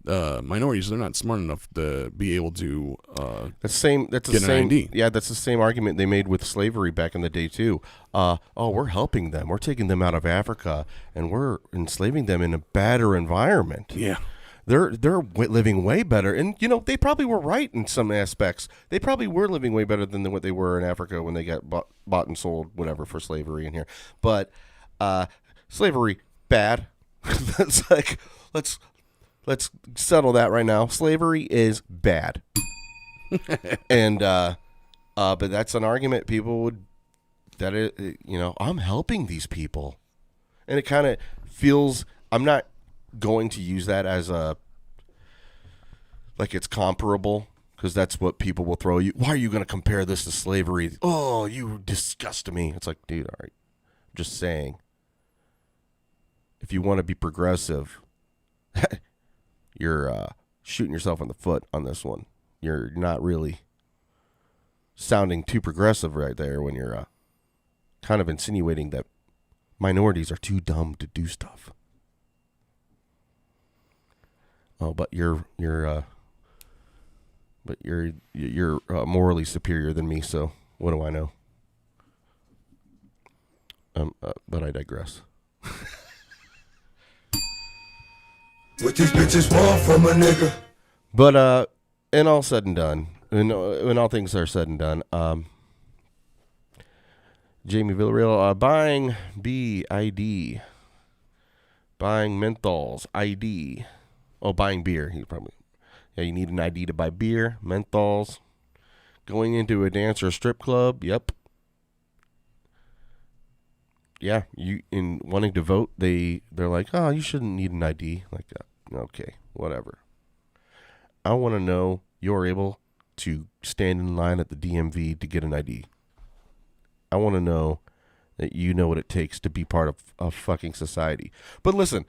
minorities, they're not smart enough to be able to get an ID. Yeah, that's the same argument they made with slavery back in the day too. We're helping them. We're taking them out of Africa and we're enslaving them in a better environment. Yeah. They're living way better. And, they probably were right in some aspects. They probably were living way better than what they were in Africa when they got bought and sold, whatever, for slavery in here. But slavery, bad. That's like, let's settle that right now. Slavery is bad. And but that's an argument people would that I'm helping these people. And it kind of feels, I'm not going to use that as like it's comparable, because that's what people will throw you. Why are you going to compare this to slavery? Oh, you disgust me. It's like, dude, all right. I'm just saying. If you want to be progressive, you're shooting yourself in the foot on this one. You're not really sounding too progressive right there when you're kind of insinuating that minorities are too dumb to do stuff. Oh, but you're morally superior than me, so what do I know? But I digress. What these bitches want from a nigga. But in all said and done, when all things are said and done, Jamie Villarreal, buying BID, buying menthols, ID. Oh, buying beer. You need an ID to buy beer, menthols. Going into a dance or a strip club. Yep. Yeah, you in wanting to vote, they're like, oh, you shouldn't need an ID. Like, okay, whatever. I want to know you're able to stand in line at the DMV to get an ID. I want to know that you know what it takes to be part of a fucking society. But listen,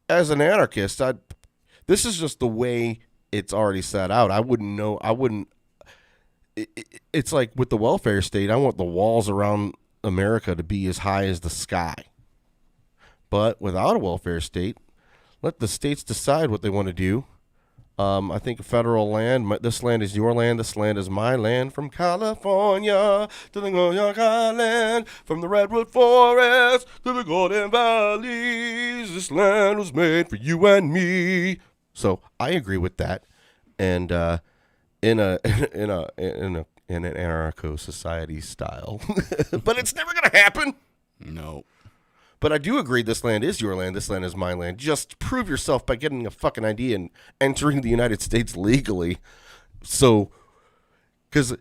as an anarchist, this is just the way it's already set out. I wouldn't know. It's like with the welfare state, I want the walls around America to be as high as the sky. But without a welfare state, let the states decide what they want to do. I think federal land, this land is your land, this land is my land. From California to the New York Island, from the Redwood Forest to the Golden Valleys, this land was made for you and me. So I agree with that. And in an anarcho society style, but it's never gonna happen. No. But I do agree this land is your land, this land is my land. Just prove yourself by getting a fucking ID and entering the United States legally. So, because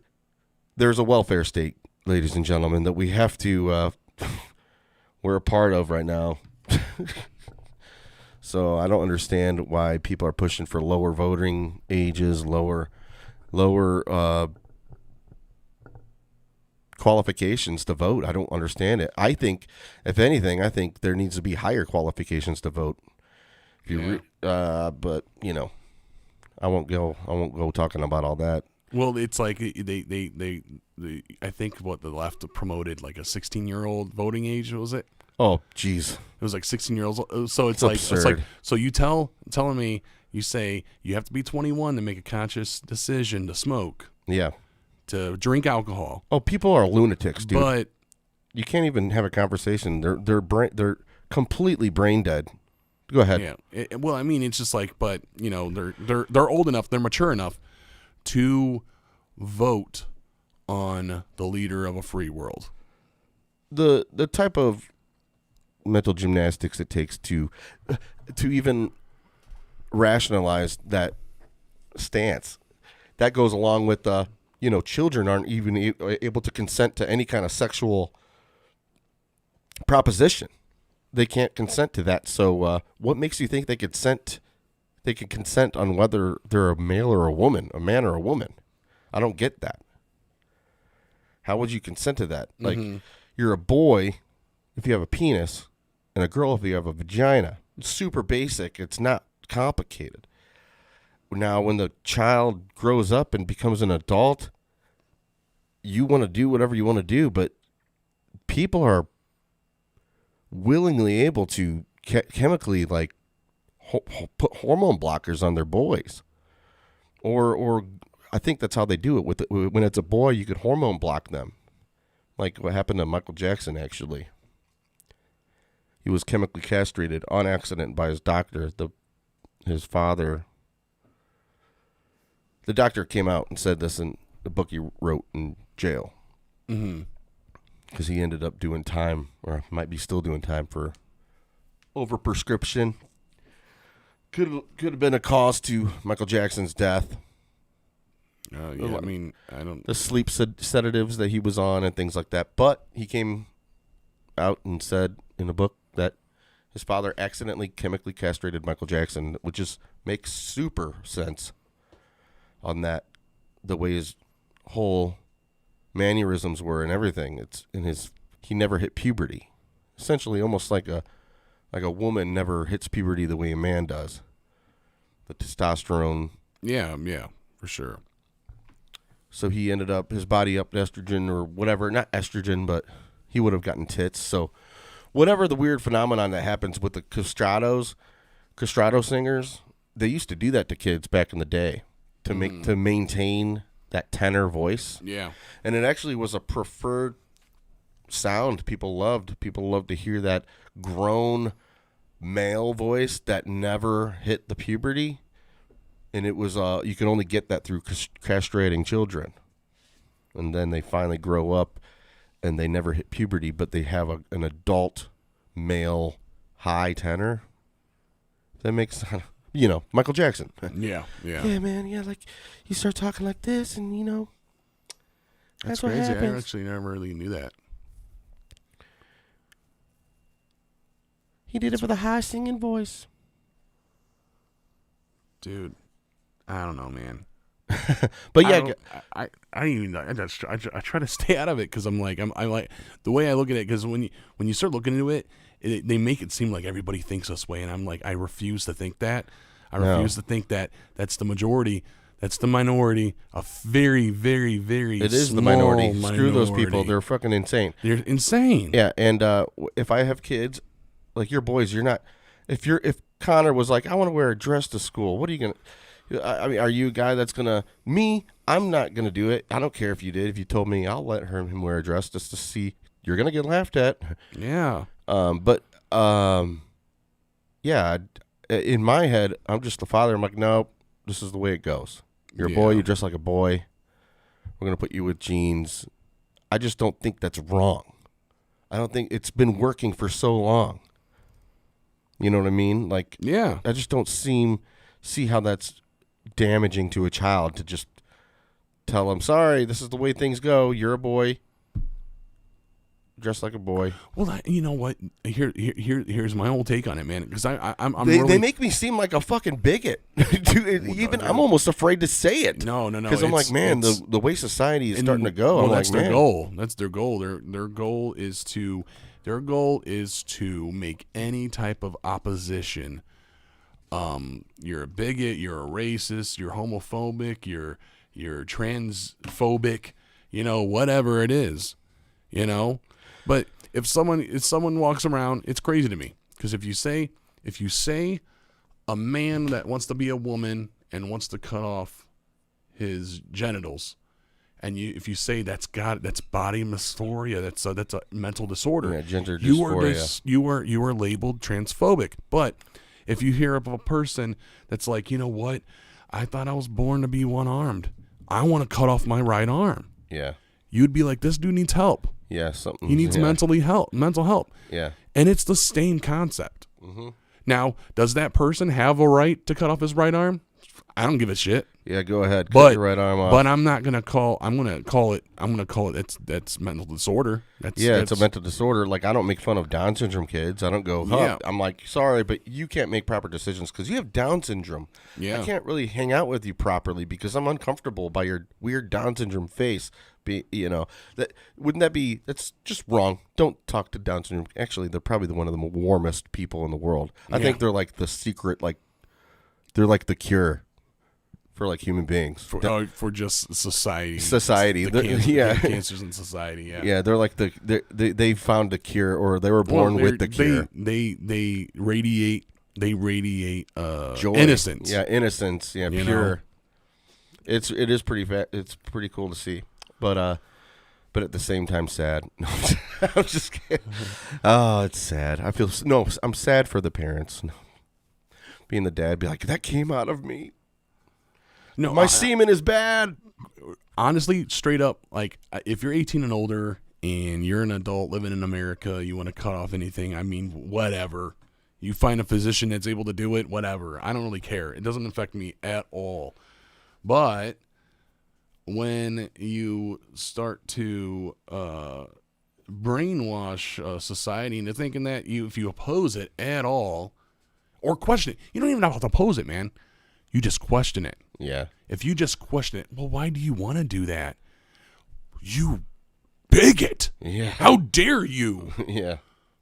there's a welfare state, ladies and gentlemen, that we have to, we're a part of right now. So I don't understand why people are pushing for lower voting ages, lower qualifications to vote. I don't understand it. I think, if anything, there needs to be higher qualifications to vote. But I won't go talking about all that. Well, it's like they I think what the left promoted like a 16-year-old voting age, was it? Oh, jeez. It was like 16-year-olds. So it's absurd. like so you telling me, you say you have to be 21 to make a conscious decision to smoke. Yeah. To drink alcohol. Oh, people are lunatics, dude. But you can't even have a conversation. They're completely brain dead. Go ahead. Yeah. Well, I mean, it's just like, but they're old enough, they're mature enough to vote on the leader of a free world. The type of mental gymnastics it takes to even rationalize that stance, that goes along with children aren't even able to consent to any kind of sexual proposition. They can't consent to that. So what makes you think they can consent on whether they're a male or a woman, a man or a woman? I don't get that. How would you consent to that? Like, you're a boy if you have a penis, and a girl if you have a vagina. It's super basic. It's not complicated. Now, when the child grows up and becomes an adult, you want to do whatever you want to do, but people are willingly able to chemically, like, put hormone blockers on their boys. Or I think that's how they do it. When it's a boy, you could hormone block them. Like what happened to Michael Jackson, actually. He was chemically castrated on accident by his doctor. His father... The doctor came out and said this in the book he wrote in jail. Because he ended up doing time, or might be still doing time, for overprescription. Could have been a cause to Michael Jackson's death. Yeah, I mean, I don't. The sleep sedatives that he was on and things like that. But he came out and said in a book that his father accidentally chemically castrated Michael Jackson, which just makes super sense on that, the way his whole mannerisms were and everything. He never hit puberty. Essentially almost like a woman never hits puberty the way a man does. The testosterone. Yeah, for sure. So he ended up, his body upped estrogen or whatever, not estrogen, but he would have gotten tits. So whatever the weird phenomenon that happens with the castrato singers, they used to do that to kids back in the day to maintain that tenor voice. Yeah. And it actually was a preferred sound people loved. People loved to hear that grown male voice that never hit the puberty. And it was you can only get that through castrating children. And then they finally grow up and they never hit puberty, but they have an adult male high tenor. That makes, Michael Jackson. Yeah. Yeah, man. Yeah, like you start talking like this and, That's what crazy. happens. I actually never really knew that. He did it with a high singing voice. Dude, I don't know, man. But yeah, I even I try to stay out of it because I'm like the way I look at it, because when you start looking into it, they make it seem like everybody thinks this way, and I'm like, I refuse to think that. I refuse to think that that's the majority. That's the minority. A very, very, very it is the small minority. Screw those people. They're fucking insane. They're insane. Yeah, and if I have kids, like your boys, you're not. If Connor was like, I want to wear a dress to school, what are you gonna? I mean, are you a guy that's gonna? I'm not gonna do it. I don't care if you did. If you told me, I'll let him wear a dress just to see. You're gonna get laughed at. Yeah. Yeah. In my head, I'm just the father. I'm like, no, this is the way it goes. You're a boy. You dress like a boy. We're gonna put you with jeans. I just don't think that's wrong. I don't think it's been working for so long. You know what I mean? Like, yeah. I just don't see how that's damaging to a child to just tell them, sorry, this is the way things go. You're a boy. Dress like a boy. Well, you know what? Here's my whole take on it, man. Because they make me seem like a fucking bigot. Dude, I'm almost afraid to say it. No. Because I'm like, man, the way society is starting to go. Well, I'm that's like, their man. goal. That's their goal. Their goal is to make any type of opposition. You're a bigot. You're a racist. You're homophobic. You're transphobic. Whatever it is. But if someone walks around, it's crazy to me, because if you say a man that wants to be a woman and wants to cut off his genitals, and if you say that's body dysphoria, that's a mental disorder, yeah, gender dysphoria, you are labeled transphobic. But if you hear of a person that's like, you know what, I thought I was born to be one-armed, I want to cut off my right arm. Yeah, you'd be like, this dude needs help. Yeah, something. He needs mental help. Yeah. And it's the same concept. Mm-hmm. Now, does that person have a right to cut off his right arm? I don't give a shit. Yeah, go ahead. Cut your right arm off. But I'm gonna call it that's mental disorder. It's a mental disorder. Like, I don't make fun of Down syndrome kids. I don't go, Yeah. I'm like, sorry, but you can't make proper decisions because you have Down syndrome. Yeah. I can't really hang out with you properly because I'm uncomfortable by your weird Down syndrome face. That's just wrong. Don't talk to Down syndrome. Actually, they're probably one of the warmest people in the world. I think they're like the secret, they're like the cure for like human beings. For just society. The cancers in society. Yeah. Yeah, they're like they found the cure, or they were born with the cure. They radiate joy, innocence. Yeah, innocence. Yeah, pure. It is it's pretty cool to see, but at the same time sad. No, I'm just kidding. Oh, it's sad. I'm sad for the parents. No. Being the dad, be like, that came out of me. No, my semen is bad. Honestly, straight up, like, if you're 18 and older and you're an adult living in America, you want to cut off anything, I mean, whatever. You find a physician that's able to do it, whatever. I don't really care. It doesn't affect me at all. But when you start to brainwash society into thinking that if you oppose it at all or question it, you don't even have to oppose it, man. You just question it. Yeah. If you just question it, well, why do you want to do that? You bigot. Yeah. How dare you? Yeah.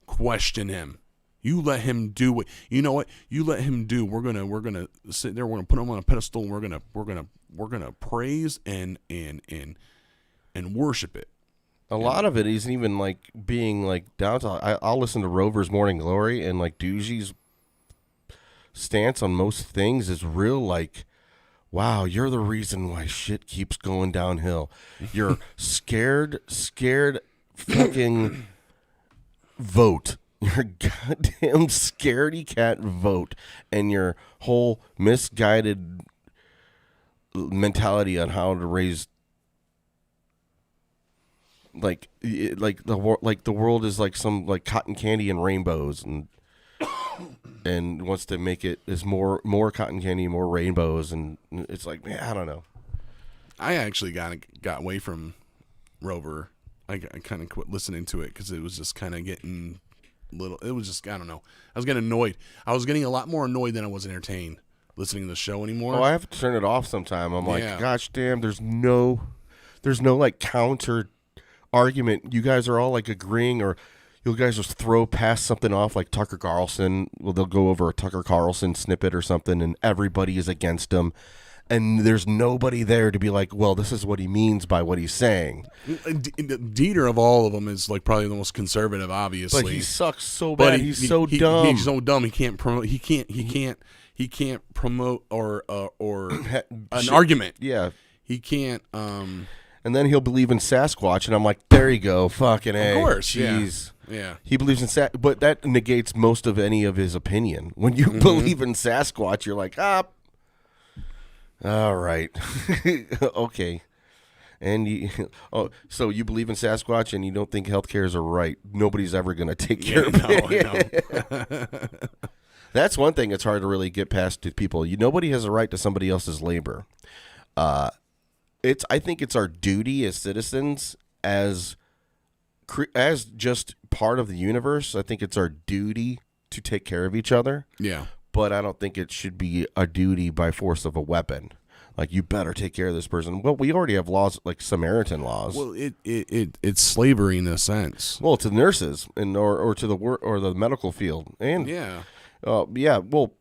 Question him. You let him do what you know. What you let him do. We're gonna sit there. We're gonna put him on a pedestal. And we're gonna praise and worship it. A lot of it isn't even like being like downtown. I'll listen to Rover's Morning Glory, and like Doogie's stance on most things is real like, wow, you're the reason why shit keeps going downhill. You're scared fucking vote. You're a goddamn scaredy cat vote, and your whole misguided mentality on how to raise like the world is like some like cotton candy and rainbows, and wants to make it as more cotton candy, more rainbows, and it's like, man, I don't know. I actually got away from Rover. I kind of quit listening to it because it was just kind of getting little. It was just, I don't know. I was getting annoyed. I was getting a lot more annoyed than I was entertained listening to the show anymore. Oh, I have to turn it off sometime. I'm like, gosh damn, there's no like counter argument. You guys are all like agreeing, or you guys just throw past something off like Tucker Carlson. Well, they'll go over a Tucker Carlson snippet or something, and everybody is against him. And there's nobody there to be like, well, this is what he means by what he's saying. Dieter of all of them is like probably the most conservative, obviously. But he sucks so bad. He's so dumb. He's so dumb. He can't promote. He can't promote or an argument. Yeah. He can't. And then he'll believe in Sasquatch, and I'm like, there you go, fucking A. Of course, jeez. Yeah. He believes in but that negates most of any of his opinion. When you believe in Sasquatch, you're like, all right, okay. And so you believe in Sasquatch, and you don't think healthcare are right. Nobody's ever going to take care of it. That's one thing that's hard to really get past to people. Nobody has a right to somebody else's labor. I think it's our duty as citizens, as just part of the universe. I think it's our duty to take care of each other. Yeah. But I don't think it should be a duty by force of a weapon. Like, you better take care of this person. Well, we already have laws like Samaritan laws. Well, it's slavery in a sense. Well, to nurses or to the medical field, and well,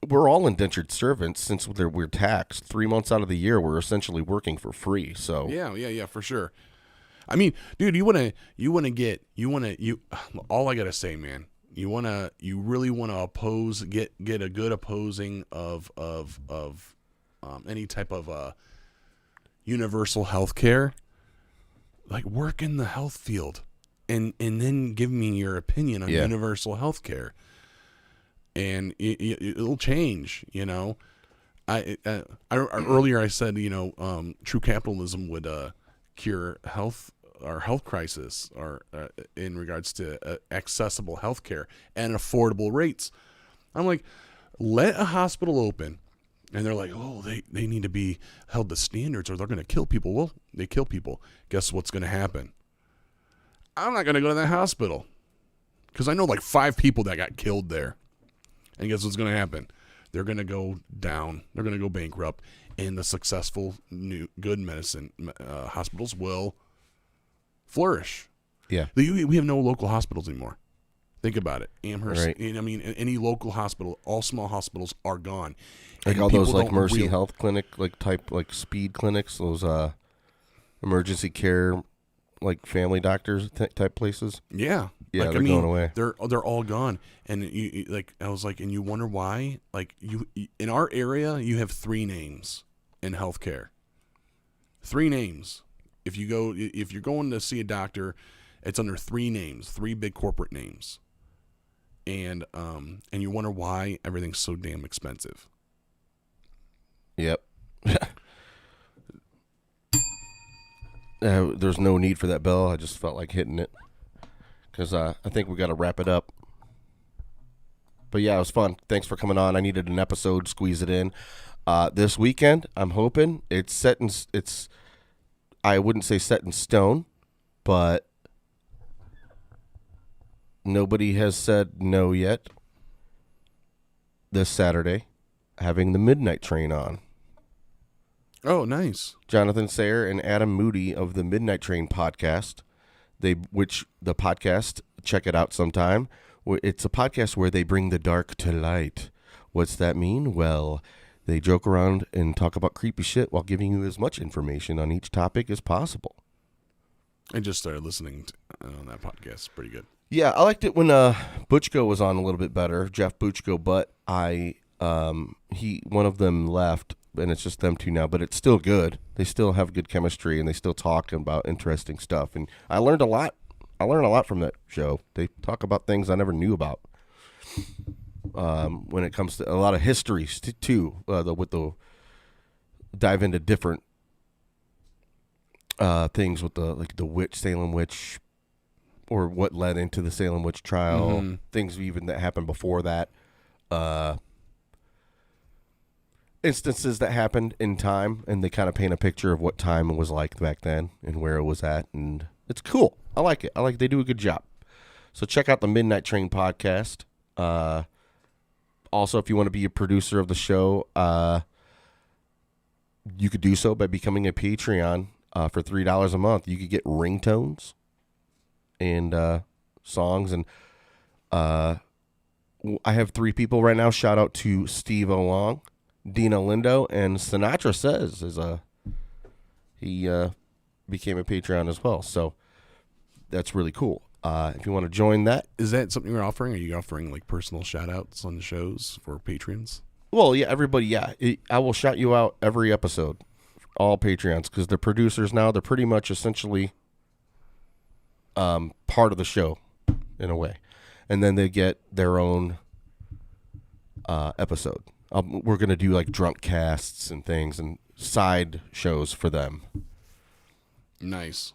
we're all indentured servants since we're taxed 3 months out of the year. We're essentially working for free. So yeah, for sure. I mean, dude, all I gotta say, man. You really want to oppose, get a good opposing of any type of universal health care. Like, work in the health field, and then give me your opinion on universal health care, and it'll change. I earlier I said true capitalism would cure our health crisis, or in regards to accessible health care and affordable rates. I'm like, let a hospital open, and they're like, oh, they need to be held to standards or they're going to kill people. Well, they kill people. Guess what's going to happen? I'm not going to go to that hospital because I know like 5 people that got killed there. And guess what's going to happen? They're going to go down. They're going to go bankrupt, and the successful new good medicine hospitals will flourish. Yeah. We have no local hospitals anymore. Think about it. Amherst, right. I mean, any local hospital, all small hospitals are gone. Like And all those people like don't Mercy Health Clinic, like speed clinics, those emergency care, like family doctors type places. Yeah. Yeah, they're going away. They're all gone. And I was like, and you wonder why? Like, you in our area, you have 3 names in healthcare. 3 names. If you're going to see a doctor, it's under 3 names, 3 big corporate names. And you wonder why everything's so damn expensive. Yep. There's no need for that bell. I just felt like hitting it because I think we got to wrap it up. But yeah, it was fun. Thanks for coming on. I needed an episode, squeeze it in. This weekend, I'm hoping it's I wouldn't say set in stone, but nobody has said no yet. This Saturday, having the Midnight Train on. Oh, nice. Jonathan Sayer and Adam Moody of the Midnight Train podcast. Which the podcast, check it out sometime. It's a podcast where they bring the dark to light. What's that mean? Well, they joke around and talk about creepy shit while giving you as much information on each topic as possible. I just started listening on that podcast. It's pretty good. Yeah, I liked it when Butchko was on a little bit better, Jeff Butchko, but one of them left, and it's just them two now, but it's still good. They still have good chemistry, and they still talk about interesting stuff, and I learned a lot. I learned a lot from that show. They talk about things I never knew about. When it comes to a lot of histories too, dive into different things with the witch, Salem witch, or what led into the Salem witch trial, things even that happened before that, instances that happened in time, and they kind of paint a picture of what time was like back then and where it was at, and it's cool. I like it. They do a good job. So check out the Midnight Train podcast. Also, if you want to be a producer of the show, you could do so by becoming a Patreon for $3 a month. You could get ringtones and songs. And I have 3 people right now. Shout out to Steve O'Long, Dina Lindo, and Sinatra Says he became a Patreon as well. So that's really cool. If you want to join that. Is that something you're offering? Are you offering like personal shout outs on the shows for patrons? Well, yeah, everybody, yeah. I will shout you out every episode, all Patreons, because they're producers now. They're pretty much essentially part of the show in a way. And then they get their own episode. We're going to do like drunk casts and things and side shows for them. Nice.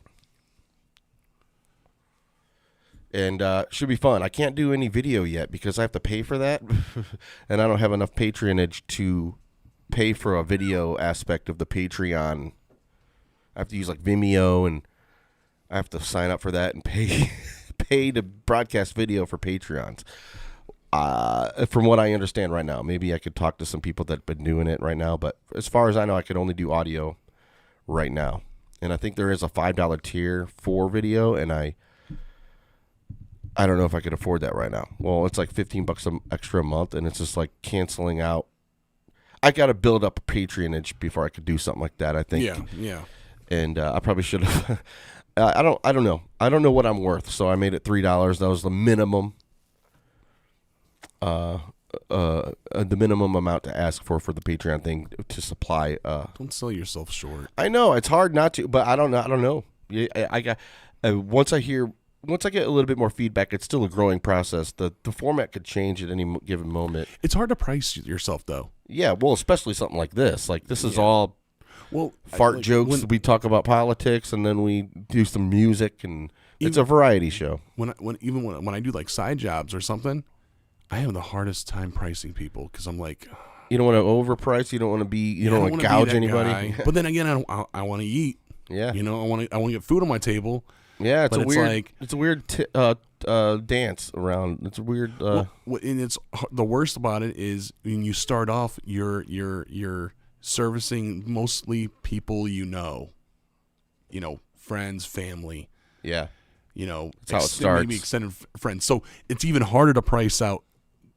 And should be fun. I can't do any video yet because I have to pay for that, and I don't have enough patronage to pay for a video aspect of the Patreon. I have to use like Vimeo, and I have to sign up for that and pay to broadcast video for Patreons. From what I understand right now, maybe I could talk to some people that have been doing it right now, but as far as I know, I could only do audio right now. And I think there is a $5 tier for video, and I don't know if I could afford that right now. Well, it's like $15 extra a month, and it's just like canceling out. I got to build up a patronage before I could do something like that, I think. Yeah. And I probably should have. I don't know. I don't know what I'm worth, so I made it $3. That was the minimum. The minimum amount to ask for the Patreon thing to supply. Don't sell yourself short. I know it's hard not to, but I don't know. I got once I get a little bit more feedback, it's still a growing process. The format could change at any given moment. It's hard to price yourself, though. Yeah, well, especially something like this. Like, this is all fart jokes. We talk about politics, and then we do some music, and it's a variety show. When I do, like, side jobs or something, I have the hardest time pricing people because I'm like... You don't want to overprice. You don't want to be... You don't want to gouge anybody. But then again, I want to eat. Yeah. You know, I want to get food on my table. Yeah, it's a weird dance around. It's a weird. And it's the worst about it is when you start off, you're servicing mostly people you know, friends, family. Yeah, that's how it starts. Maybe extended friends. So it's even harder to price out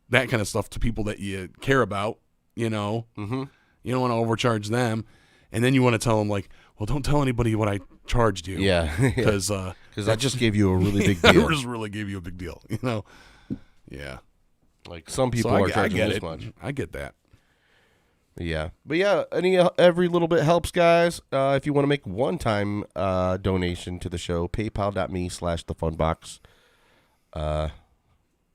that kind of stuff to people that you care about. Mm-hmm. You don't want to overcharge them, and then you want to tell them like, well, don't tell anybody what I charged you. Yeah. Because I just gave you a really big deal. I just really gave you a big deal, Yeah. Like some people are charging this much. I get that. Yeah. But yeah, every little bit helps, guys. If you want to make one-time donation to the show, paypal.me/thefunbox.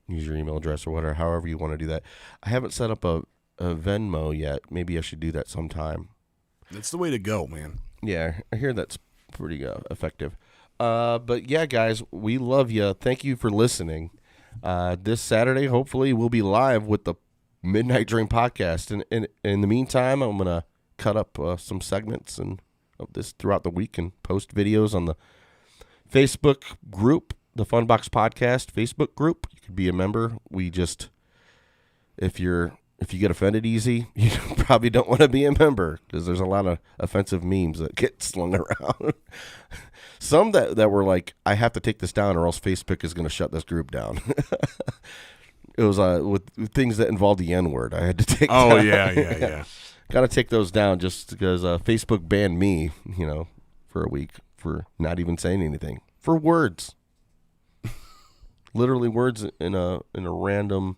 Use your email address or whatever, however you want to do that. I haven't set up a Venmo yet. Maybe I should do that sometime. That's the way to go, man. Yeah, I hear that's pretty effective. But yeah, guys, we love you. Thank you for listening. This Saturday, hopefully, we'll be live with the Midnight Dream podcast. And in the meantime, I'm going to cut up some segments and of this throughout the week and post videos on the Facebook group, the FunBox Podcast Facebook group. You could be a member. We just, if you get offended easy, you probably don't want to be a member because there's a lot of offensive memes that get slung around. Some that were like, I have to take this down or else Facebook is going to shut this group down. It was with things that involved the N-word. I had to take down. Oh, yeah. Got to take those down just because Facebook banned me, for a week for not even saying anything. For words. Literally words in a random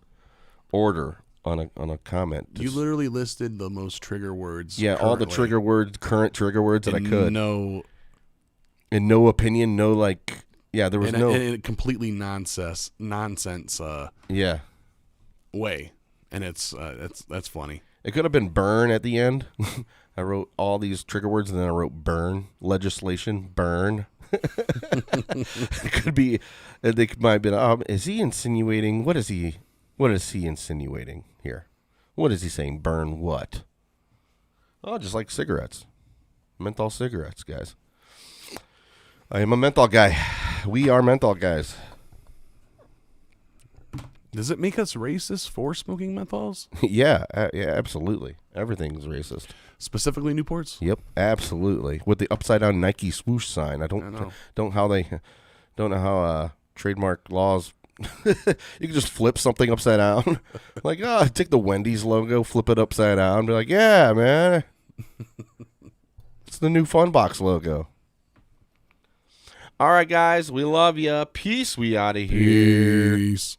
order on a comment. You literally listed the most trigger words. Yeah, all the trigger words, current trigger words that I could. And no opinion, no there was no and completely nonsense. Yeah. Way, and that's funny. It could have been burn at the end. I wrote all these trigger words, and then I wrote burn legislation. Burn. It could be. They might have been. Is he insinuating? What is he insinuating here? What is he saying? Burn what? Oh, just like cigarettes, menthol cigarettes, guys. I am a menthol guy. We are menthol guys. Does it make us racist for smoking menthols? Yeah, absolutely. Everything's racist. Specifically Newports? Yep, absolutely. With the upside down Nike swoosh sign. I don't know how trademark laws. You can just flip something upside down. Like, take the Wendy's logo, flip it upside down, be like, yeah, man. It's the new FunBox logo. All right, guys, we love you. Peace. We out of here. Peace.